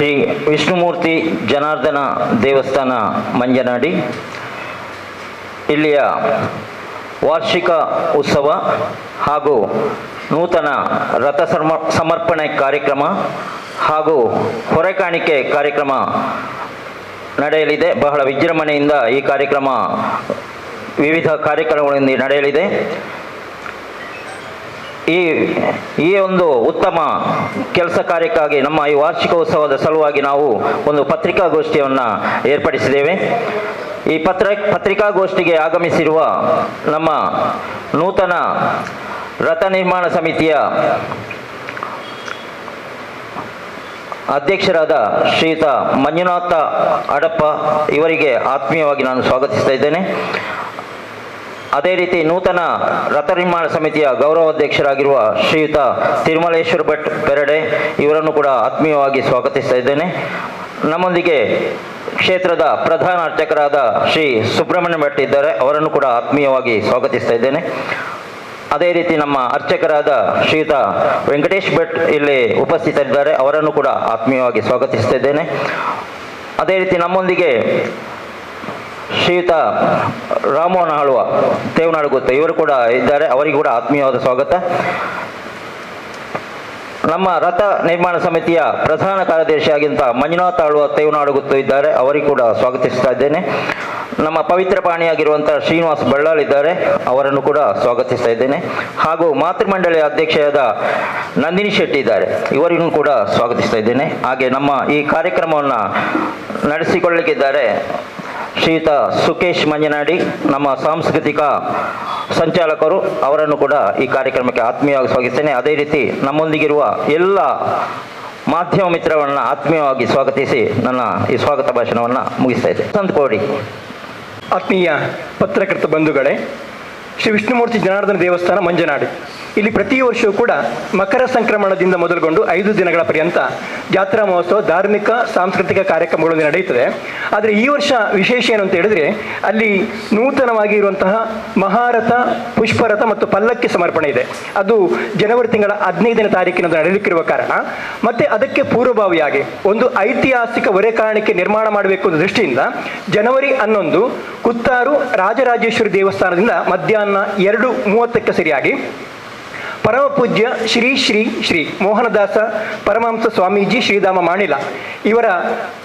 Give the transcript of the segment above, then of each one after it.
ಶ್ರೀ ವಿಷ್ಣುಮೂರ್ತಿ ಜನಾರ್ದನ ದೇವಸ್ಥಾನ ಮಂಜನಾಡಿ ಇಲ್ಲಿಯ ವಾರ್ಷಿಕ ಉತ್ಸವ ಹಾಗೂ ನೂತನ ರಥ ಸಮರ್ಪಣೆ ಕಾರ್ಯಕ್ರಮ ಹಾಗೂ ಹೊರೆಕಾಣಿಕೆ ಕಾರ್ಯಕ್ರಮ ನಡೆಯಲಿದೆ. ಬಹಳ ವಿಜೃಂಭಣೆಯಿಂದ ಈ ಕಾರ್ಯಕ್ರಮ ವಿವಿಧ ಕಾರ್ಯಕ್ರಮಗಳಿಂದ ನಡೆಯಲಿದೆ. ಈ ಒಂದು ಉತ್ತಮ ಕೆಲಸ ಕಾರ್ಯಕ್ಕಾಗಿ ನಮ್ಮ ಈ ವಾರ್ಷಿಕ ಉತ್ಸವದ ಸಲುವಾಗಿ ನಾವು ಒಂದು ಪತ್ರಿಕಾಗೋಷ್ಠಿಯನ್ನು ಏರ್ಪಡಿಸಿದ್ದೇವೆ. ಈ ಪತ್ರಿಕಾಗೋಷ್ಠಿಗೆ ಆಗಮಿಸಿರುವ ನಮ್ಮ ನೂತನ ರಥ ನಿರ್ಮಾಣ ಸಮಿತಿಯ ಅಧ್ಯಕ್ಷರಾದ ಶ್ರೀಯುತ ಮಂಜುನಾಥ ಅಡಪ್ಪ ಇವರಿಗೆ ಆತ್ಮೀಯವಾಗಿ ನಾನು ಸ್ವಾಗತಿಸ್ತಾ ಇದ್ದೇನೆ. ಅದೇ ರೀತಿ ನೂತನ ರಥ ನಿರ್ಮಾಣ ಸಮಿತಿಯ ಗೌರವಾಧ್ಯಕ್ಷರಾಗಿರುವ ಶ್ರೀಯುತ ತಿರುಮಲೇಶ್ವರ ಭಟ್ ಪೆರಡೆ ಇವರನ್ನು ಕೂಡ ಆತ್ಮೀಯವಾಗಿ ಸ್ವಾಗತಿಸ್ತಾ ಇದ್ದೇನೆ. ನಮ್ಮೊಂದಿಗೆ ಕ್ಷೇತ್ರದ ಪ್ರಧಾನ ಅರ್ಚಕರಾದ ಶ್ರೀ ಸುಬ್ರಹ್ಮಣ್ಯ ಭಟ್ ಇದ್ದಾರೆ, ಅವರನ್ನು ಕೂಡ ಆತ್ಮೀಯವಾಗಿ ಸ್ವಾಗತಿಸ್ತಾ ಇದ್ದೇನೆ. ಅದೇ ರೀತಿ ನಮ್ಮ ಅರ್ಚಕರಾದ ಶ್ರೀಯುತ ವೆಂಕಟೇಶ್ ಭಟ್ ಇಲ್ಲಿ ಉಪಸ್ಥಿತರಿದ್ದಾರೆ, ಅವರನ್ನು ಕೂಡ ಆತ್ಮೀಯವಾಗಿ ಸ್ವಾಗತಿಸ್ತಾ ಇದ್ದೇನೆ. ಅದೇ ರೀತಿ ನಮ್ಮೊಂದಿಗೆ ಶ್ರೀಯುತ ರಾಮೋಹನ ಆಳ್ವ ತೇವನಾಡುಗುತ್ತ ಇವರು ಕೂಡ ಇದ್ದಾರೆ, ಅವರಿಗೂ ಕೂಡ ಆತ್ಮೀಯವಾದ ಸ್ವಾಗತ. ನಮ್ಮ ರಥ ನಿರ್ಮಾಣ ಸಮಿತಿಯ ಪ್ರಧಾನ ಕಾರ್ಯದರ್ಶಿಯಾಗಿಂತ ಮಂಜುನಾಥ ಆಳ್ವ ತೇವನಾಡುಗುತ್ತ ಇದ್ದಾರೆ, ಅವರಿಗೂ ಕೂಡ ಸ್ವಾಗತಿಸ್ತಾ ಇದ್ದೇನೆ. ನಮ್ಮ ಪವಿತ್ರ ಪಾಣಿಯಾಗಿರುವಂಥ ಶ್ರೀನಿವಾಸ್ ಬಳ್ಳಾಳ್ ಇದ್ದಾರೆ, ಅವರನ್ನು ಕೂಡ ಸ್ವಾಗತಿಸ್ತಾ ಇದ್ದೇನೆ. ಹಾಗೂ ಮಾತೃಮಂಡಳಿಯ ಅಧ್ಯಕ್ಷರಾದ ನಂದಿನಿ ಶೆಟ್ಟಿ ಇದ್ದಾರೆ, ಇವರಿಗೂ ಕೂಡ ಸ್ವಾಗತಿಸ್ತಾ ಇದ್ದೇನೆ. ಹಾಗೆ ನಮ್ಮ ಈ ಕಾರ್ಯಕ್ರಮವನ್ನು ನಡೆಸಿಕೊಳ್ಳಲಿಕ್ಕಿದ್ದಾರೆ ಶ್ರೀಯುತ ಸುಕೇಶ್ ಮಂಜನಾಡಿ, ನಮ್ಮ ಸಾಂಸ್ಕೃತಿಕ ಸಂಚಾಲಕರು, ಅವರನ್ನು ಕೂಡ ಈ ಕಾರ್ಯಕ್ರಮಕ್ಕೆ ಆತ್ಮೀಯವಾಗಿ ಸ್ವಾಗತಿಸ್ತೇನೆ. ಅದೇ ರೀತಿ ನಮ್ಮೊಂದಿಗಿರುವ ಎಲ್ಲ ಮಾಧ್ಯಮ ಮಿತ್ರವನ್ನು ಆತ್ಮೀಯವಾಗಿ ಸ್ವಾಗತಿಸಿ ನನ್ನ ಈ ಸ್ವಾಗತ ಭಾಷಣವನ್ನು ಮುಗಿಸ್ತಾ ಇದ್ದೆ. ಸಂತಕೋಡಿ. ಆತ್ಮೀಯ ಪತ್ರಕರ್ತ ಬಂಧುಗಳೇ, ಶ್ರೀ ವಿಷ್ಣುಮೂರ್ತಿ ಜನಾರ್ದನ ದೇವಸ್ಥಾನ ಮಂಜನಾಡಿ ಇಲ್ಲಿ ಪ್ರತಿ ವರ್ಷವೂ ಕೂಡ ಮಕರ ಸಂಕ್ರಮಣದಿಂದ ಮೊದಲುಗೊಂಡು 5 ದಿನಗಳ ಪರ್ಯಂತ ಜಾತ್ರಾ ಮಹೋತ್ಸವ, ಧಾರ್ಮಿಕ ಸಾಂಸ್ಕೃತಿಕ ಕಾರ್ಯಕ್ರಮಗಳು ನಡೆಯುತ್ತದೆ. ಆದರೆ ಈ ವರ್ಷ ವಿಶೇಷ ಏನು ಅಂತ ಹೇಳಿದ್ರೆ, ಅಲ್ಲಿ ನೂತನವಾಗಿ ಇರುವಂತಹ ಮಹಾರಥ, ಪುಷ್ಪರಥ ಮತ್ತು ಪಲ್ಲಕ್ಕಿ ಸಮರ್ಪಣೆ ಇದೆ. ಅದು ಜನವರಿ ತಿಂಗಳ 15ನೇ ತಾರೀಕಿನಂದು ನಡೆಯಲಿಕ್ಕಿರುವ ಕಾರಣ ಮತ್ತೆ ಅದಕ್ಕೆ ಪೂರ್ವಭಾವಿಯಾಗಿ ಒಂದು ಐತಿಹಾಸಿಕ ಹೊರೆಕಾಣಿಕೆ ನಿರ್ಮಾಣ ಮಾಡಬೇಕು ಅನ್ನೋ ದೃಷ್ಟಿಯಿಂದ ಜನವರಿ 11 ಕುತ್ತಾರು ರಾಜರಾಜೇಶ್ವರಿ ದೇವಸ್ಥಾನದಿಂದ ಮಧ್ಯಾಹ್ನ 2:30ಕ್ಕೆ ಸರಿಯಾಗಿ ಪರಮ ಪೂಜ್ಯ ಶ್ರೀ ಶ್ರೀ ಶ್ರೀ ಮೋಹನದಾಸ ಪರಮಹಂಸ ಸ್ವಾಮೀಜಿ ಶ್ರೀಧಾಮ ಮಾಣಿಲ ಇವರ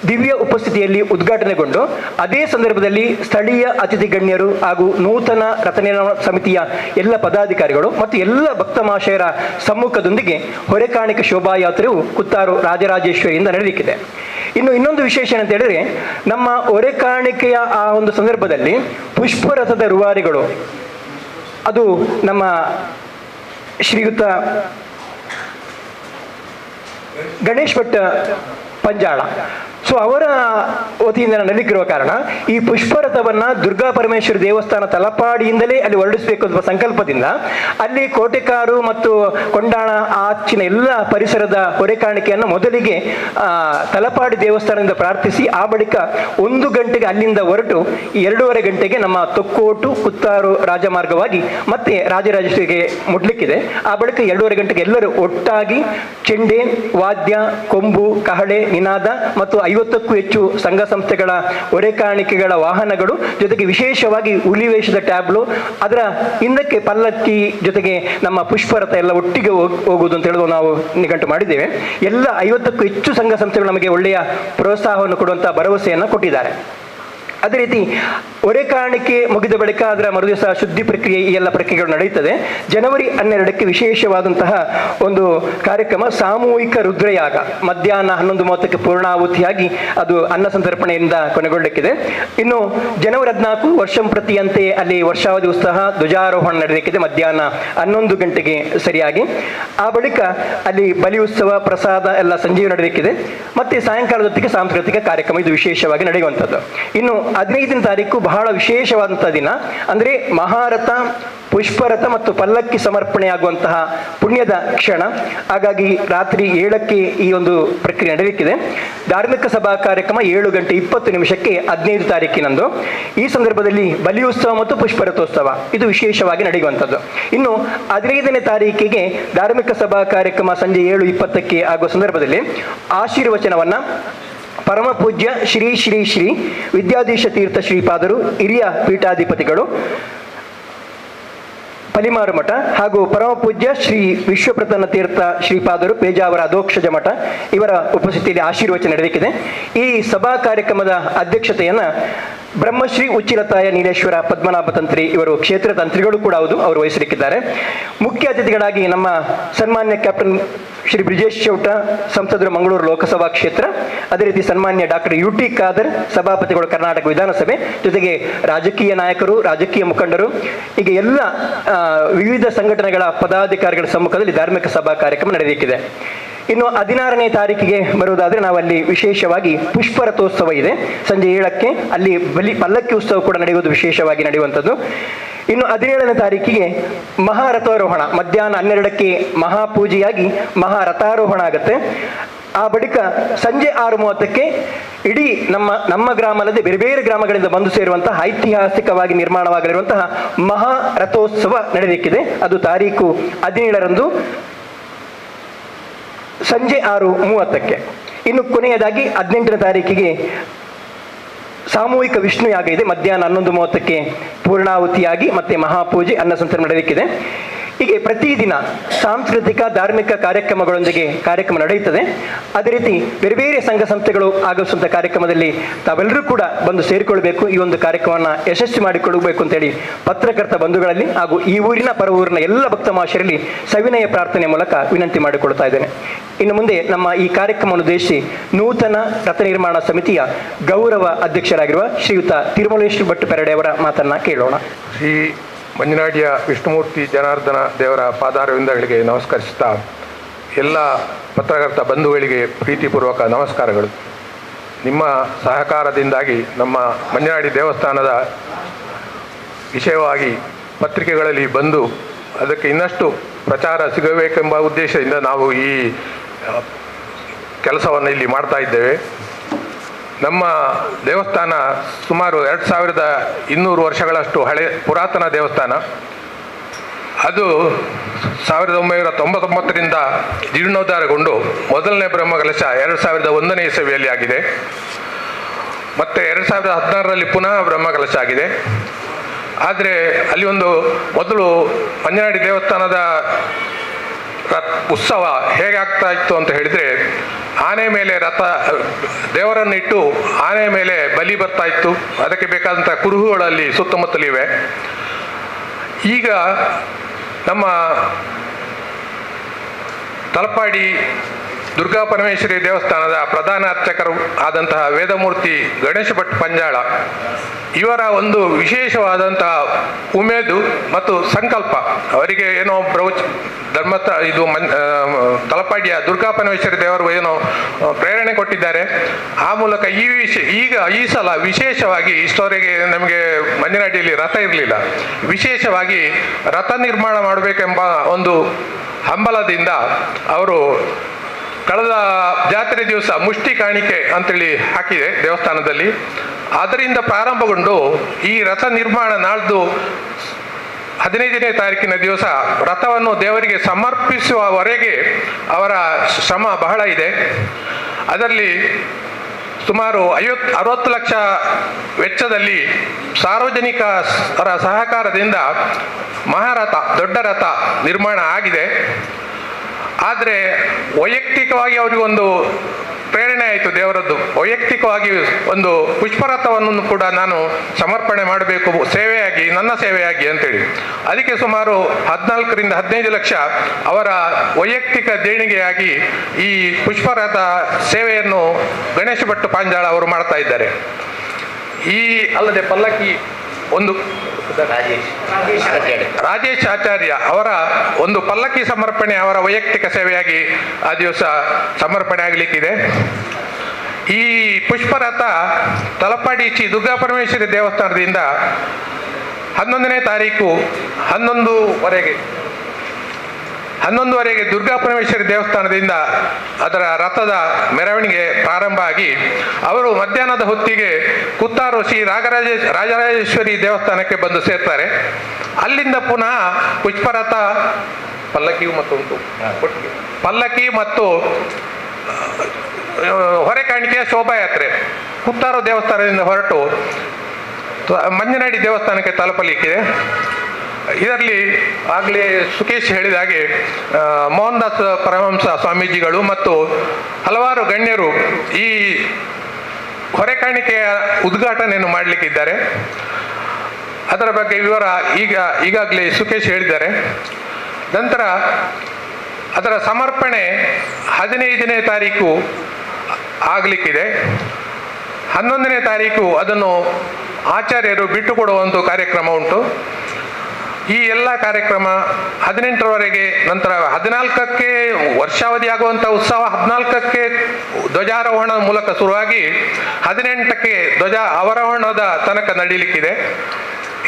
ದಿವ್ಯ ಉಪಸ್ಥಿತಿಯಲ್ಲಿ ಉದ್ಘಾಟನೆಗೊಂಡು, ಅದೇ ಸಂದರ್ಭದಲ್ಲಿ ಸ್ಥಳೀಯ ಅತಿಥಿ ಗಣ್ಯರು ಹಾಗೂ ನೂತನ ರಥ ನಿರ್ಮಾಣ ಸಮಿತಿಯ ಎಲ್ಲ ಪದಾಧಿಕಾರಿಗಳು ಮತ್ತು ಎಲ್ಲ ಭಕ್ತ ಮಹಾಶಯರ ಸಮ್ಮುಖದೊಂದಿಗೆ ಹೊರೆಕಾಣಿಕೆ ಶೋಭಾಯಾತ್ರೆಯು ಕುತ್ತಾರು ರಾಜರಾಜೇಶ್ವರಿಯಿಂದ ನಡೆಯಲಿಕ್ಕಿದೆ. ಇನ್ನೊಂದು ವಿಶೇಷ ಅಂತ ಹೇಳಿದ್ರೆ, ನಮ್ಮ ಹೊರೆಕಾಣಿಕೆಯ ಆ ಒಂದು ಸಂದರ್ಭದಲ್ಲಿ ಪುಷ್ಪರಥದ ರೂವಾರಿಗಳು ಅದು ನಮ್ಮ ಶ್ರೀಯುತ ಗಣೇಶ್ ಭಟ್ ಪಂಜಾಳ ಅವರ ವತಿಯಿಂದ ನಡೆಯಲಿಕ್ಕಿರುವ ಕಾರಣ ಈ ಪುಷ್ಪರಥವನ್ನು ದುರ್ಗಾ ಪರಮೇಶ್ವರಿ ದೇವಸ್ಥಾನ ತಲಪಾಡಿಯಿಂದಲೇ ಅಲ್ಲಿ ಹೊರಡಿಸಬೇಕು ಅನ್ನುವ ಸಂಕಲ್ಪದಿಂದ ಅಲ್ಲಿ ಕೋಟೆಕಾರು ಮತ್ತು ಕೊಂಡಾಣ ಆಚಿನ ಎಲ್ಲ ಪರಿಸರದ ಹೊರೆಕಾಣಿಕೆಯನ್ನು ಮೊದಲಿಗೆ ತಲಪಾಡಿ ದೇವಸ್ಥಾನದಿಂದ ಪ್ರಾರ್ಥಿಸಿ, ಆ ಬಳಿಕ 1 ಗಂಟೆಗೆ ಅಲ್ಲಿಂದ ಹೊರಟು 2:30 ಗಂಟೆಗೆ ನಮ್ಮ ತೊಕ್ಕೋಟು ಕುತ್ತಾರು ರಾಜಮಾರ್ಗವಾಗಿ ಮತ್ತೆ ರಾಜರಾಜೇಶ್ವರಿಗೆ ಮುಟ್ಲಿಕ್ಕಿದೆ. ಆ ಬಳಿಕ 2:30 ಗಂಟೆಗೆ ಎಲ್ಲರೂ ಒಟ್ಟಾಗಿ ಚೆಂಡೆ, ವಾದ್ಯ, ಕೊಂಬು, ಕಹಳೆ, ನಿನಾದ ಮತ್ತು 50ಕ್ಕೂ ಹೆಚ್ಚು ಸಂಘ ಸಂಸ್ಥೆಗಳ ಹೊರೆಕಾಣಿಕೆಗಳ ವಾಹನಗಳು, ಜೊತೆಗೆ ವಿಶೇಷವಾಗಿ ಹುಲಿವೇಷದ ಟ್ಯಾಬ್ಲು, ಅದರ ಹಿಂದಕ್ಕೆ ಪಲ್ಲಕ್ಕಿ, ಜೊತೆಗೆ ನಮ್ಮ ಪುಷ್ಪರಥ ಎಲ್ಲ ಒಟ್ಟಿಗೆ ಹೋಗುವುದು ಅಂತ ಹೇಳುವ ನಾವು ನಿಘಂಟು ಮಾಡಿದ್ದೇವೆ. ಎಲ್ಲ 50ಕ್ಕೂ ಹೆಚ್ಚು ಸಂಘ ಸಂಸ್ಥೆಗಳು ನಮಗೆ ಒಳ್ಳೆಯ ಪ್ರೋತ್ಸಾಹವನ್ನು ಕೊಡುವಂಥ ಭರವಸೆಯನ್ನು ಕೊಟ್ಟಿದ್ದಾರೆ. ಅದೇ ರೀತಿ ಹೊರೆಕಾಣಿಕೆ ಮುಗಿದ ಬಳಿಕ ಅದರ ಮರುದಿವಸ ಶುದ್ಧಿ ಪ್ರಕ್ರಿಯೆ, ಈ ಎಲ್ಲ ಪ್ರಕ್ರಿಯೆಗಳು ನಡೆಯುತ್ತದೆ. ಜನವರಿ 12ಕ್ಕೆ ವಿಶೇಷವಾದಂತಹ ಒಂದು ಕಾರ್ಯಕ್ರಮ, ಸಾಮೂಹಿಕ ರುದ್ರಯಾಗ, ಮಧ್ಯಾಹ್ನ 11:30ಕ್ಕೆ ಪೂರ್ಣಾಹುತಿಯಾಗಿ ಅದು ಅನ್ನ ಸಂತರ್ಪಣೆಯಿಂದ ಕೊನೆಗೊಳ್ಳಲಿಕ್ಕಿದೆ. ಇನ್ನು ಜನವರಿ 14 ವರ್ಷಂ ಪ್ರತಿಯಂತೆ ಅಲ್ಲಿ ವರ್ಷಾವಧಿ ಉತ್ಸವ ಧ್ವಜಾರೋಹಣ ನಡೆಯಲಿಕ್ಕಿದೆ ಮಧ್ಯಾಹ್ನ 11 ಗಂಟೆಗೆ ಸರಿಯಾಗಿ. ಆ ಬಳಿಕ ಅಲ್ಲಿ ಬಲಿ ಉತ್ಸವ, ಪ್ರಸಾದ ಎಲ್ಲ ಸಂಜೆಯೂ ನಡೆಯಲಿಕ್ಕಿದೆ. ಮತ್ತೆ ಸಾಯಂಕಾಲದೊತ್ತಿಗೆ ಸಾಂಸ್ಕೃತಿಕ ಕಾರ್ಯಕ್ರಮ ಇದು ವಿಶೇಷವಾಗಿ ನಡೆಯುವಂಥದ್ದು. ಇನ್ನು 15ನೇ ತಾರೀಕು ಬಹಳ ವಿಶೇಷವಾದಂಥ ದಿನ. ಅಂದರೆ ಮಹಾರಥ, ಪುಷ್ಪರಥ ಮತ್ತು ಪಲ್ಲಕ್ಕಿ ಸಮರ್ಪಣೆಯಾಗುವಂತಹ ಪುಣ್ಯದ ಕ್ಷಣ. ಹಾಗಾಗಿ ರಾತ್ರಿ 7ಕ್ಕೆ ಈ ಒಂದು ಪ್ರಕ್ರಿಯೆ ನಡೆಯಲಿಕ್ಕಿದೆ. ಧಾರ್ಮಿಕ ಸಭಾ ಕಾರ್ಯಕ್ರಮ 7:20 15 ತಾರೀಕಿನಂದು. ಈ ಸಂದರ್ಭದಲ್ಲಿ ಬಲಿಯುತ್ಸವ ಮತ್ತು ಪುಷ್ಪರಥೋತ್ಸವ ಇದು ವಿಶೇಷವಾಗಿ ನಡೆಯುವಂಥದ್ದು. ಇನ್ನು 15ನೇ ತಾರೀಕಿಗೆ ಧಾರ್ಮಿಕ ಸಭಾ ಕಾರ್ಯಕ್ರಮ ಸಂಜೆ 7:20 ಆಗುವ ಸಂದರ್ಭದಲ್ಲಿ ಆಶೀರ್ವಚನವನ್ನ ಪರಮ ಪೂಜ್ಯ ಶ್ರೀ ಶ್ರೀ ಶ್ರೀ ವಿದ್ಯಾಧೀಶ ತೀರ್ಥ ಶ್ರೀಪಾದರು, ಹಿರಿಯ ಪೀಠಾಧಿಪತಿಗಳು, ಪಲಿಮಾರು ಮಠ ಹಾಗೂ ಪರಮ ಪೂಜ್ಯ ಶ್ರೀ ವಿಶ್ವಪ್ರಸನ್ನ ತೀರ್ಥ ಶ್ರೀಪಾದರು, ಪೇಜಾವರ ಅಧೋಕ್ಷಜ ಮಠ ಇವರ ಉಪಸ್ಥಿತಿಯಲ್ಲಿ ಆಶೀರ್ವಚನ ನಡೆಯಲಿಕ್ಕಿದೆ. ಈ ಸಭಾ ಕಾರ್ಯಕ್ರಮದ ಅಧ್ಯಕ್ಷತೆಯನ್ನ ಬ್ರಹ್ಮಶ್ರೀ ಉಚ್ಚಿಲತಾಯ ನೀಲೇಶ್ವರ ಪದ್ಮನಾಭ ತಂತ್ರಿ ಇವರು ಕ್ಷೇತ್ರ ತಂತ್ರಿಗಳು ಕೂಡ ಹೌದು, ಅವರು ವಹಿಸಲಿಕ್ಕಿದ್ದಾರೆ. ಮುಖ್ಯ ಅತಿಥಿಗಳಾಗಿ ನಮ್ಮ ಸನ್ಮಾನ್ಯ ಕ್ಯಾಪ್ಟನ್ ಶ್ರೀ ಬ್ರಿಜೇಶ್ ಚೌಟ, ಸಂಸದರು ಮಂಗಳೂರು ಲೋಕಸಭಾ ಕ್ಷೇತ್ರ, ಅದೇ ರೀತಿ ಸನ್ಮಾನ್ಯ ಡಾಕ್ಟರ್ UT ಖಾದರ್, ಸಭಾಪತಿಗಳು ಕರ್ನಾಟಕ ವಿಧಾನಸಭೆ, ಜೊತೆಗೆ ರಾಜಕೀಯ ನಾಯಕರು, ರಾಜಕೀಯ ಮುಖಂಡರು, ಹೀಗೆ ಎಲ್ಲ ವಿವಿಧ ಸಂಘಟನೆಗಳ ಪದಾಧಿಕಾರಿಗಳ ಸಮ್ಮುಖದಲ್ಲಿ ಧಾರ್ಮಿಕ ಸಭಾ ಕಾರ್ಯಕ್ರಮ ನಡೆಯಲಿಕ್ಕಿದೆ. ಇನ್ನು 16ನೇ ತಾರೀಕಿಗೆ ಬರುವುದಾದ್ರೆ ನಾವಲ್ಲಿ ವಿಶೇಷವಾಗಿ ಪುಷ್ಪರಥೋತ್ಸವ ಇದೆ ಸಂಜೆ 7ಕ್ಕೆ. ಅಲ್ಲಿ ಪಲ್ಲಕ್ಕಿ ಉತ್ಸವ ಕೂಡ ನಡೆಯುವುದು ವಿಶೇಷವಾಗಿ ನಡೆಯುವಂಥದ್ದು. ಇನ್ನು 17ನೇ ತಾರೀಕಿಗೆ ಮಹಾರಥಾರೋಹಣ ಮಧ್ಯಾಹ್ನ 12ಕ್ಕೆ ಮಹಾಪೂಜೆಯಾಗಿ ಮಹಾರಥಾರೋಹಣ ಆಗುತ್ತೆ. ಆ ಬಳಿಕ ಸಂಜೆ 6:30ಕ್ಕೆ ಇಡೀ ನಮ್ಮ ಗ್ರಾಮ ಅಲ್ಲದೆ ಬೇರೆ ಬೇರೆ ಗ್ರಾಮಗಳಿಂದ ಬಂದು ಸೇರುವಂತಹ ಐತಿಹಾಸಿಕವಾಗಿ ನಿರ್ಮಾಣವಾಗಲಿರುವಂತಹ ಮಹಾರಥೋತ್ಸವ ನಡೆಯಲಿಕ್ಕಿದೆ. ಅದು ತಾರೀಕು 17ರಂದು ಸಂಜೆ 6:30ಕ್ಕೆ. ಇನ್ನು ಕೊನೆಯದಾಗಿ 18ನೇ ತಾರೀಕಿಗೆ ಸಾಮೂಹಿಕ ವಿಷ್ಣು ಯಾಗ ಇದೆ. ಮಧ್ಯಾಹ್ನ 11:30ಕ್ಕೆ ಪೂರ್ಣಾಹುತಿಯಾಗಿ ಮತ್ತೆ ಮಹಾಪೂಜೆ ಅನ್ನಸಂತರ್ಪಣೆ ನಡೆಯಲಿಕ್ಕಿದೆ. ಹೀಗೆ ಪ್ರತಿದಿನ ಸಾಂಸ್ಕೃತಿಕ ಧಾರ್ಮಿಕ ಕಾರ್ಯಕ್ರಮಗಳೊಂದಿಗೆ ಕಾರ್ಯಕ್ರಮ ನಡೆಯುತ್ತದೆ. ಅದೇ ರೀತಿ ಬೇರೆ ಬೇರೆ ಸಂಘ ಸಂಸ್ಥೆಗಳು ಆಗಮಿಸುವಂಥ ಕಾರ್ಯಕ್ರಮದಲ್ಲಿ ತಾವೆಲ್ಲರೂ ಕೂಡ ಬಂದು ಸೇರಿಕೊಳ್ಬೇಕು, ಈ ಒಂದು ಕಾರ್ಯಕ್ರಮವನ್ನು ಯಶಸ್ವಿ ಮಾಡಿಕೊಡಬೇಕು ಅಂತೇಳಿ ಪತ್ರಕರ್ತ ಬಂಧುಗಳಲ್ಲಿ ಹಾಗೂ ಈ ಊರಿನ ಪರ ಊರಿನ ಎಲ್ಲ ಭಕ್ತ ಮಹಾಶಯರಲ್ಲಿ ಸವಿನಯ ಪ್ರಾರ್ಥನೆ ಮೂಲಕ ವಿನಂತಿ ಮಾಡಿಕೊಳ್ತಾ ಇದ್ದೇನೆ. ಇನ್ನು ಮುಂದೆ ನಮ್ಮ ಈ ಕಾರ್ಯಕ್ರಮವನ್ನು ಉದ್ದೇಶಿಸಿ ನೂತನ ರಥ ನಿರ್ಮಾಣ ಸಮಿತಿಯ ಗೌರವ ಅಧ್ಯಕ್ಷರಾಗಿರುವ ಶ್ರೀಯುತ ತಿರುಮಲೇಶ್ವರ ಭಟ್ ಪೆರಡೆ ಅವರ ಮಾತನ್ನ ಕೇಳೋಣ. ಶ್ರೀ ಮಂಜನಾಡಿಯ ವಿಷ್ಣುಮೂರ್ತಿ ಜನಾರ್ದನ ದೇವರ ಪಾದಾರವಿಂದಗಳಿಗೆ ನಮಸ್ಕರಿಸುತ್ತಾ ಎಲ್ಲ ಪತ್ರಕರ್ತ ಬಂಧುಗಳಿಗೆ ಪ್ರೀತಿಪೂರ್ವಕ ನಮಸ್ಕಾರಗಳು. ನಿಮ್ಮ ಸಹಕಾರದಿಂದಾಗಿ ನಮ್ಮ ಮಂಜನಾಡಿ ದೇವಸ್ಥಾನದ ವಿಷಯವಾಗಿ ಪತ್ರಿಕೆಗಳಲ್ಲಿ ಬಂದು ಅದಕ್ಕೆ ಇನ್ನಷ್ಟು ಪ್ರಚಾರ ಸಿಗಬೇಕೆಂಬ ಉದ್ದೇಶದಿಂದ ನಾವು ಈ ಕೆಲಸವನ್ನು ಇಲ್ಲಿ ಮಾಡ್ತಾ ಇದ್ದೇವೆ. ನಮ್ಮ ದೇವಸ್ಥಾನ ಸುಮಾರು 2200 ವರ್ಷಗಳಷ್ಟು ಪುರಾತನ ದೇವಸ್ಥಾನ. ಅದು 1999ರಿಂದ ಜೀರ್ಣೋದ್ಧಾರಗೊಂಡು ಮೊದಲನೇ ಬ್ರಹ್ಮಕಲಶ 2001ನೇ ಇಸವಿಯಲ್ಲಿ ಆಗಿದೆ. ಮತ್ತು 2016ರಲ್ಲಿ ಪುನಃ ಬ್ರಹ್ಮಕಲಶ ಆಗಿದೆ. ಆದರೆ ಅಲ್ಲಿ ಮೊದಲು ಮಂಜನಾಡಿ ದೇವಸ್ಥಾನದ ಉತ್ಸವ ಹೇಗೆ ಆಗ್ತಾ ಇತ್ತು ಅಂತ ಹೇಳಿದರೆ, ಆನೆ ಮೇಲೆ ದೇವರನ್ನಿಟ್ಟು ಆನೆ ಮೇಲೆ ಬಲಿ ಬರ್ತಾ ಇತ್ತು. ಅದಕ್ಕೆ ಬೇಕಾದಂಥ ಕುರುಹುಗಳಲ್ಲಿ ಸುತ್ತಮುತ್ತಲಿವೆ. ಈಗ ನಮ್ಮ ತಲಪಾಡಿ ದುರ್ಗಾ ಪರಮೇಶ್ವರಿ ದೇವಸ್ಥಾನದ ಪ್ರಧಾನ ಅರ್ಚಕರು ಆದಂತಹ ವೇದಮೂರ್ತಿ ಗಣೇಶ ಭಟ್ ಪಂಜಾಳ ಇವರ ಒಂದು ವಿಶೇಷವಾದಂತಹ ಉಮೇದು ಮತ್ತು ಸಂಕಲ್ಪ, ಅವರಿಗೆ ಏನೋ ತಲಪಾಡಿಯ ದುರ್ಗಾ ಪರಮೇಶ್ವರಿ ದೇವರು ಏನೋ ಪ್ರೇರಣೆ ಕೊಟ್ಟಿದ್ದಾರೆ. ಆ ಮೂಲಕ ಈ ಸಲ ವಿಶೇಷವಾಗಿ ಇಷ್ಟವರೆಗೆ ನಮಗೆ ಮಂಜನಾಡಿಯಲ್ಲಿ ರಥ ಇರಲಿಲ್ಲ. ವಿಶೇಷವಾಗಿ ರಥ ನಿರ್ಮಾಣ ಮಾಡಬೇಕೆಂಬ ಒಂದು ಹಂಬಲದಿಂದ ಅವರು ಕಳೆದ ಜಾತ್ರೆ ದಿವಸ ಮುಷ್ಟಿ ಕಾಣಿಕೆ ಅಂತೇಳಿ ಹಾಕಿದೆ ದೇವಸ್ಥಾನದಲ್ಲಿ. ಅದರಿಂದ ಪ್ರಾರಂಭಗೊಂಡು ಈ ರಥ ನಿರ್ಮಾಣ ನಾಳ್ದು 15ನೇ ತಾರೀಕಿನ ದಿವಸ ರಥವನ್ನು ದೇವರಿಗೆ ಸಮರ್ಪಿಸುವವರೆಗೆ ಅವರ ಶ್ರಮ ಬಹಳ ಇದೆ. ಅದರಲ್ಲಿ ಸುಮಾರು 60 ಲಕ್ಷ ವೆಚ್ಚದಲ್ಲಿ ಸಾರ್ವಜನಿಕರ ಸಹಕಾರದಿಂದ ಮಹಾರಥ ದೊಡ್ಡ ರಥ ನಿರ್ಮಾಣ ಆಗಿದೆ. ಆದರೆ ವೈಯಕ್ತಿಕವಾಗಿ ಅವರಿಗೊಂದು ಪ್ರೇರಣೆ ಆಯಿತು ದೇವರದ್ದು. ವೈಯಕ್ತಿಕವಾಗಿ ಒಂದು ಪುಷ್ಪರಥವನ್ನು ಕೂಡ ನಾನು ಸಮರ್ಪಣೆ ಮಾಡಬೇಕು ಸೇವೆಯಾಗಿ, ನನ್ನ ಸೇವೆಯಾಗಿ ಅಂತೇಳಿ. ಅದಕ್ಕೆ ಸುಮಾರು 14ರಿಂದ 15 ಲಕ್ಷ ಅವರ ವೈಯಕ್ತಿಕ ದೇಣಿಗೆಯಾಗಿ ಈ ಪುಷ್ಪರಥ ಸೇವೆಯನ್ನು ಗಣೇಶ ಭಟ್ ಪಾಂಜಾಳ ಅವರು ಮಾಡ್ತಾ ಇದ್ದಾರೆ. ಈ ಅಲ್ಲದೆ ಪಲ್ಲಕ್ಕಿ ಒಂದು ರಾಜೇಶ್ ಆಚಾರ್ಯ ಅವರ ಒಂದು ಪಲ್ಲಕ್ಕಿ ಸಮರ್ಪಣೆ ಅವರ ವೈಯಕ್ತಿಕ ಸೇವೆಯಾಗಿ ಆ ದಿವಸ ಸಮರ್ಪಣೆ ಆಗಲಿಕ್ಕಿದೆ. ಈ ಪುಷ್ಪರಥ ತಲಪಾಡಿ ಶ್ರೀ ದುರ್ಗಾ ಪರಮೇಶ್ವರಿ ದೇವಸ್ಥಾನದಿಂದ 11ನೇ ತಾರೀಕು 11ವರೆಗೆ ದುರ್ಗಾ ಪರಮೇಶ್ವರಿ ದೇವಸ್ಥಾನದಿಂದ ಅದರ ರಥದ ಮೆರವಣಿಗೆ ಪ್ರಾರಂಭ ಆಗಿ ಅವರು ಮಧ್ಯಾಹ್ನದ ಹೊತ್ತಿಗೆ ಕುತ್ತಾರು ಶ್ರೀ ರಾಜರಾಜೇಶ್ವರಿ ದೇವಸ್ಥಾನಕ್ಕೆ ಬಂದು ಸೇರ್ತಾರೆ. ಅಲ್ಲಿಂದ ಪುನಃ ಪುಷ್ಪರಥ ಪಲ್ಲಕ್ಕಿ ಮತ್ತು ಹೊರೆಕಾಣಿಕೆಯ ಶೋಭಾಯಾತ್ರೆ ಕುತ್ತಾರು ದೇವಸ್ಥಾನದಿಂದ ಹೊರಟು ಮಂಜನಾಡಿ ದೇವಸ್ಥಾನಕ್ಕೆ ತಲುಪಲಿಕ್ಕಿದೆ. ಇದರಲ್ಲಿ ಆಗಲೇ ಸುಕೇಶ್ ಹೇಳಿದ ಹಾಗೆ ಮೋಹನ್ ದಾಸ್ ಪರಮಹಂಸ ಸ್ವಾಮೀಜಿಗಳು ಮತ್ತು ಹಲವಾರು ಗಣ್ಯರು ಈ ಹೊರೆಕಾಣಿಕೆಯ ಉದ್ಘಾಟನೆಯನ್ನು ಮಾಡಲಿಕ್ಕಿದ್ದಾರೆ. ಅದರ ಬಗ್ಗೆ ವಿವರ ಈಗಾಗಲೇ ಸುಕೇಶ್ ಹೇಳಿದ್ದಾರೆ. ನಂತರ ಅದರ ಸಮರ್ಪಣೆ 15ನೇ ತಾರೀಕು ಆಗಲಿಕ್ಕಿದೆ. 11ನೇ ತಾರೀಕು ಅದನ್ನು ಆಚಾರ್ಯರು ಬಿಟ್ಟುಕೊಡುವಂಥ ಕಾರ್ಯಕ್ರಮ ಉಂಟು. ಈ ಎಲ್ಲ ಕಾರ್ಯಕ್ರಮ 18ರವರೆಗೆ, ನಂತರ 14ಕ್ಕೆ ವರ್ಷಾವಧಿ ಆಗುವಂಥ ಉತ್ಸವ 14ಕ್ಕೆ ಧ್ವಜಾರೋಹಣ ಮೂಲಕ ಶುರುವಾಗಿ 18ಕ್ಕೆ ಧ್ವಜ ಅವರೋಹಣದ ತನಕ ನಡೀಲಿಕ್ಕಿದೆ.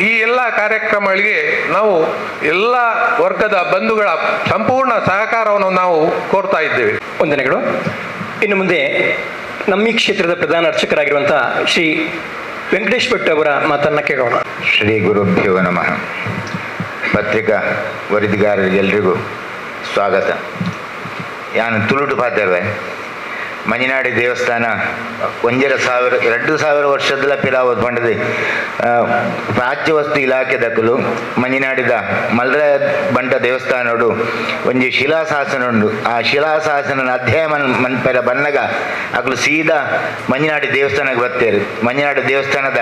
ಈ ಎಲ್ಲ ಕಾರ್ಯಕ್ರಮಗಳಿಗೆ ನಾವು ಎಲ್ಲ ವರ್ಗದ ಬಂಧುಗಳ ಸಂಪೂರ್ಣ ಸಹಕಾರವನ್ನು ನಾವು ಕೋರ್ತಾ ಇದ್ದೇವೆ. ವಂದನೆಗಳು. ಇನ್ನು ಮುಂದೆ ನಮ್ಮ ಈ ಕ್ಷೇತ್ರದ ಪ್ರಧಾನ ಅರ್ಚಕರಾಗಿರುವಂಥ ಶ್ರೀ ವೆಂಕಟೇಶ್ ಭಟ್ ಅವರ ಮಾತನ್ನು ಕೇಳೋಣ. ಶ್ರೀ ಗುರುಭ್ಯೋ ನಮಃ. ಪತ್ರಿಕಾ ವರದಿಗಾರರಿಗೆಲ್ಲರಿಗೂ ಸ್ವಾಗತ. ಯಾನು ತುಳುಟು ಪಾತಿರುವೆ. ಮಂಜನಾಡಿ ದೇವಸ್ಥಾನ 2,000 ವರ್ಷದ ಪಿರಾವತ್ ಪಂಡದು ಪ್ರಾಚ್ಯ ವಸ್ತು ಇಲಾಖೆ ದಕ್ಕಲು ಮಂಜನಾಡಿದ ಮಲ್ರಾಯ ಬಂಟ ದೇವಸ್ಥಾನಡು ಒಂಜಿ ಶಿಲಾಶಾಸನ ಉಂಡು. ಆ ಶಿಲಾಶಾಸನ ಅಧ್ಯಯನ ಮನ್ಪೆರ ಬನ್ನಗ ಅಕಲು ಸೀದಾ ಮಂಜನಾಡಿ ದೇವಸ್ಥಾನಕ್ಕೆ ಬರ್ತೇರು. ಮಂಜನಾಡಿ ದೇವಸ್ಥಾನದ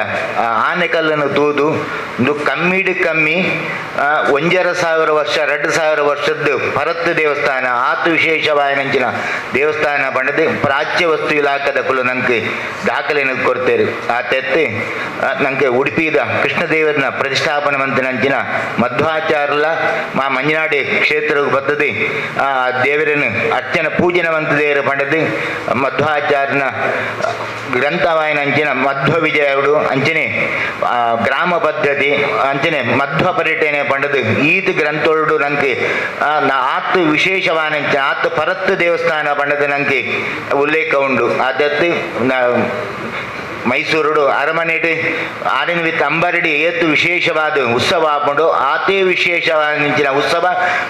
ಆನೆಕಲ್ಲನ್ನು ತೂದು ಒಂದು ಕಮ್ಮಿ 1,000 ವರ್ಷ 2,000 ವರ್ಷದ್ದು ಪರತ್ತು ದೇವಸ್ಥಾನ ಆತು ವಿಶೇಷವಾಯನಂಚಿನ ದೇವಸ್ಥಾನ ಪಂಡದು ಪ್ರಾಚ್ಯ ವಸ್ತು ಇಲಾಖೆದ ಕುಲು ನಂಗೆ ದಾಖಲೆಯನ್ನು ಕೊಡ್ತೇರು. ಆ ತೆತ್ತೆ ನಂಗೆ ಉಡುಪಿದ ಕೃಷ್ಣದೇವರನ ಪ್ರತಿಷ್ಠಾಪನೆ ಮಂತಿನಂಚಿನ ಮಧ್ವಾಚಾರ್ಯಲ ಮಾ ಮಂಜನಾಡಿ ಕ್ಷೇತ್ರಕ್ಕೆ ಬರ್ತದೆ. ಆ ದೇವರನ್ನು ಅರ್ಚನ ಪೂಜನೆ ಮಂತದೇವರು ಪಂಡದು ಮಧ್ವಾಚಾರ್ಯನ ಗ್ರಂಥವಾಯನಂಚಿನ ಮಧ್ವ ವಿಜಯಡು ಅಂಚನೆ ಗ್ರಾಮ ಪದ್ಧತಿ ಅಂಚನೆ ಮಧ್ವ ಪರ್ಯಟನೆ ಪಂಡದು ಈತ ಗ್ರಂಥೋಡು ನಂಗೆ ಆತು ವಿಶೇಷವಾನಂಚ ಆತು ಪರತ್ತು ದೇವಸ್ಥಾನ ಪಂಡದು ನಂಗೆ ಉಲ್ಲೇಖ ಉಂಡು. ಅದತ್ತು ಮೈಸೂರು ಅರಮನೆಡು ಆಡಿನ ವಿತ್ ಅಂಬರಡಿ ಏತು ವಿಶೇಷವಾದ ಉತ್ಸವ ಹಾಕೊಂಡು ಆತೇ ವಿಶೇಷವಾದ ಉತ್ಸವ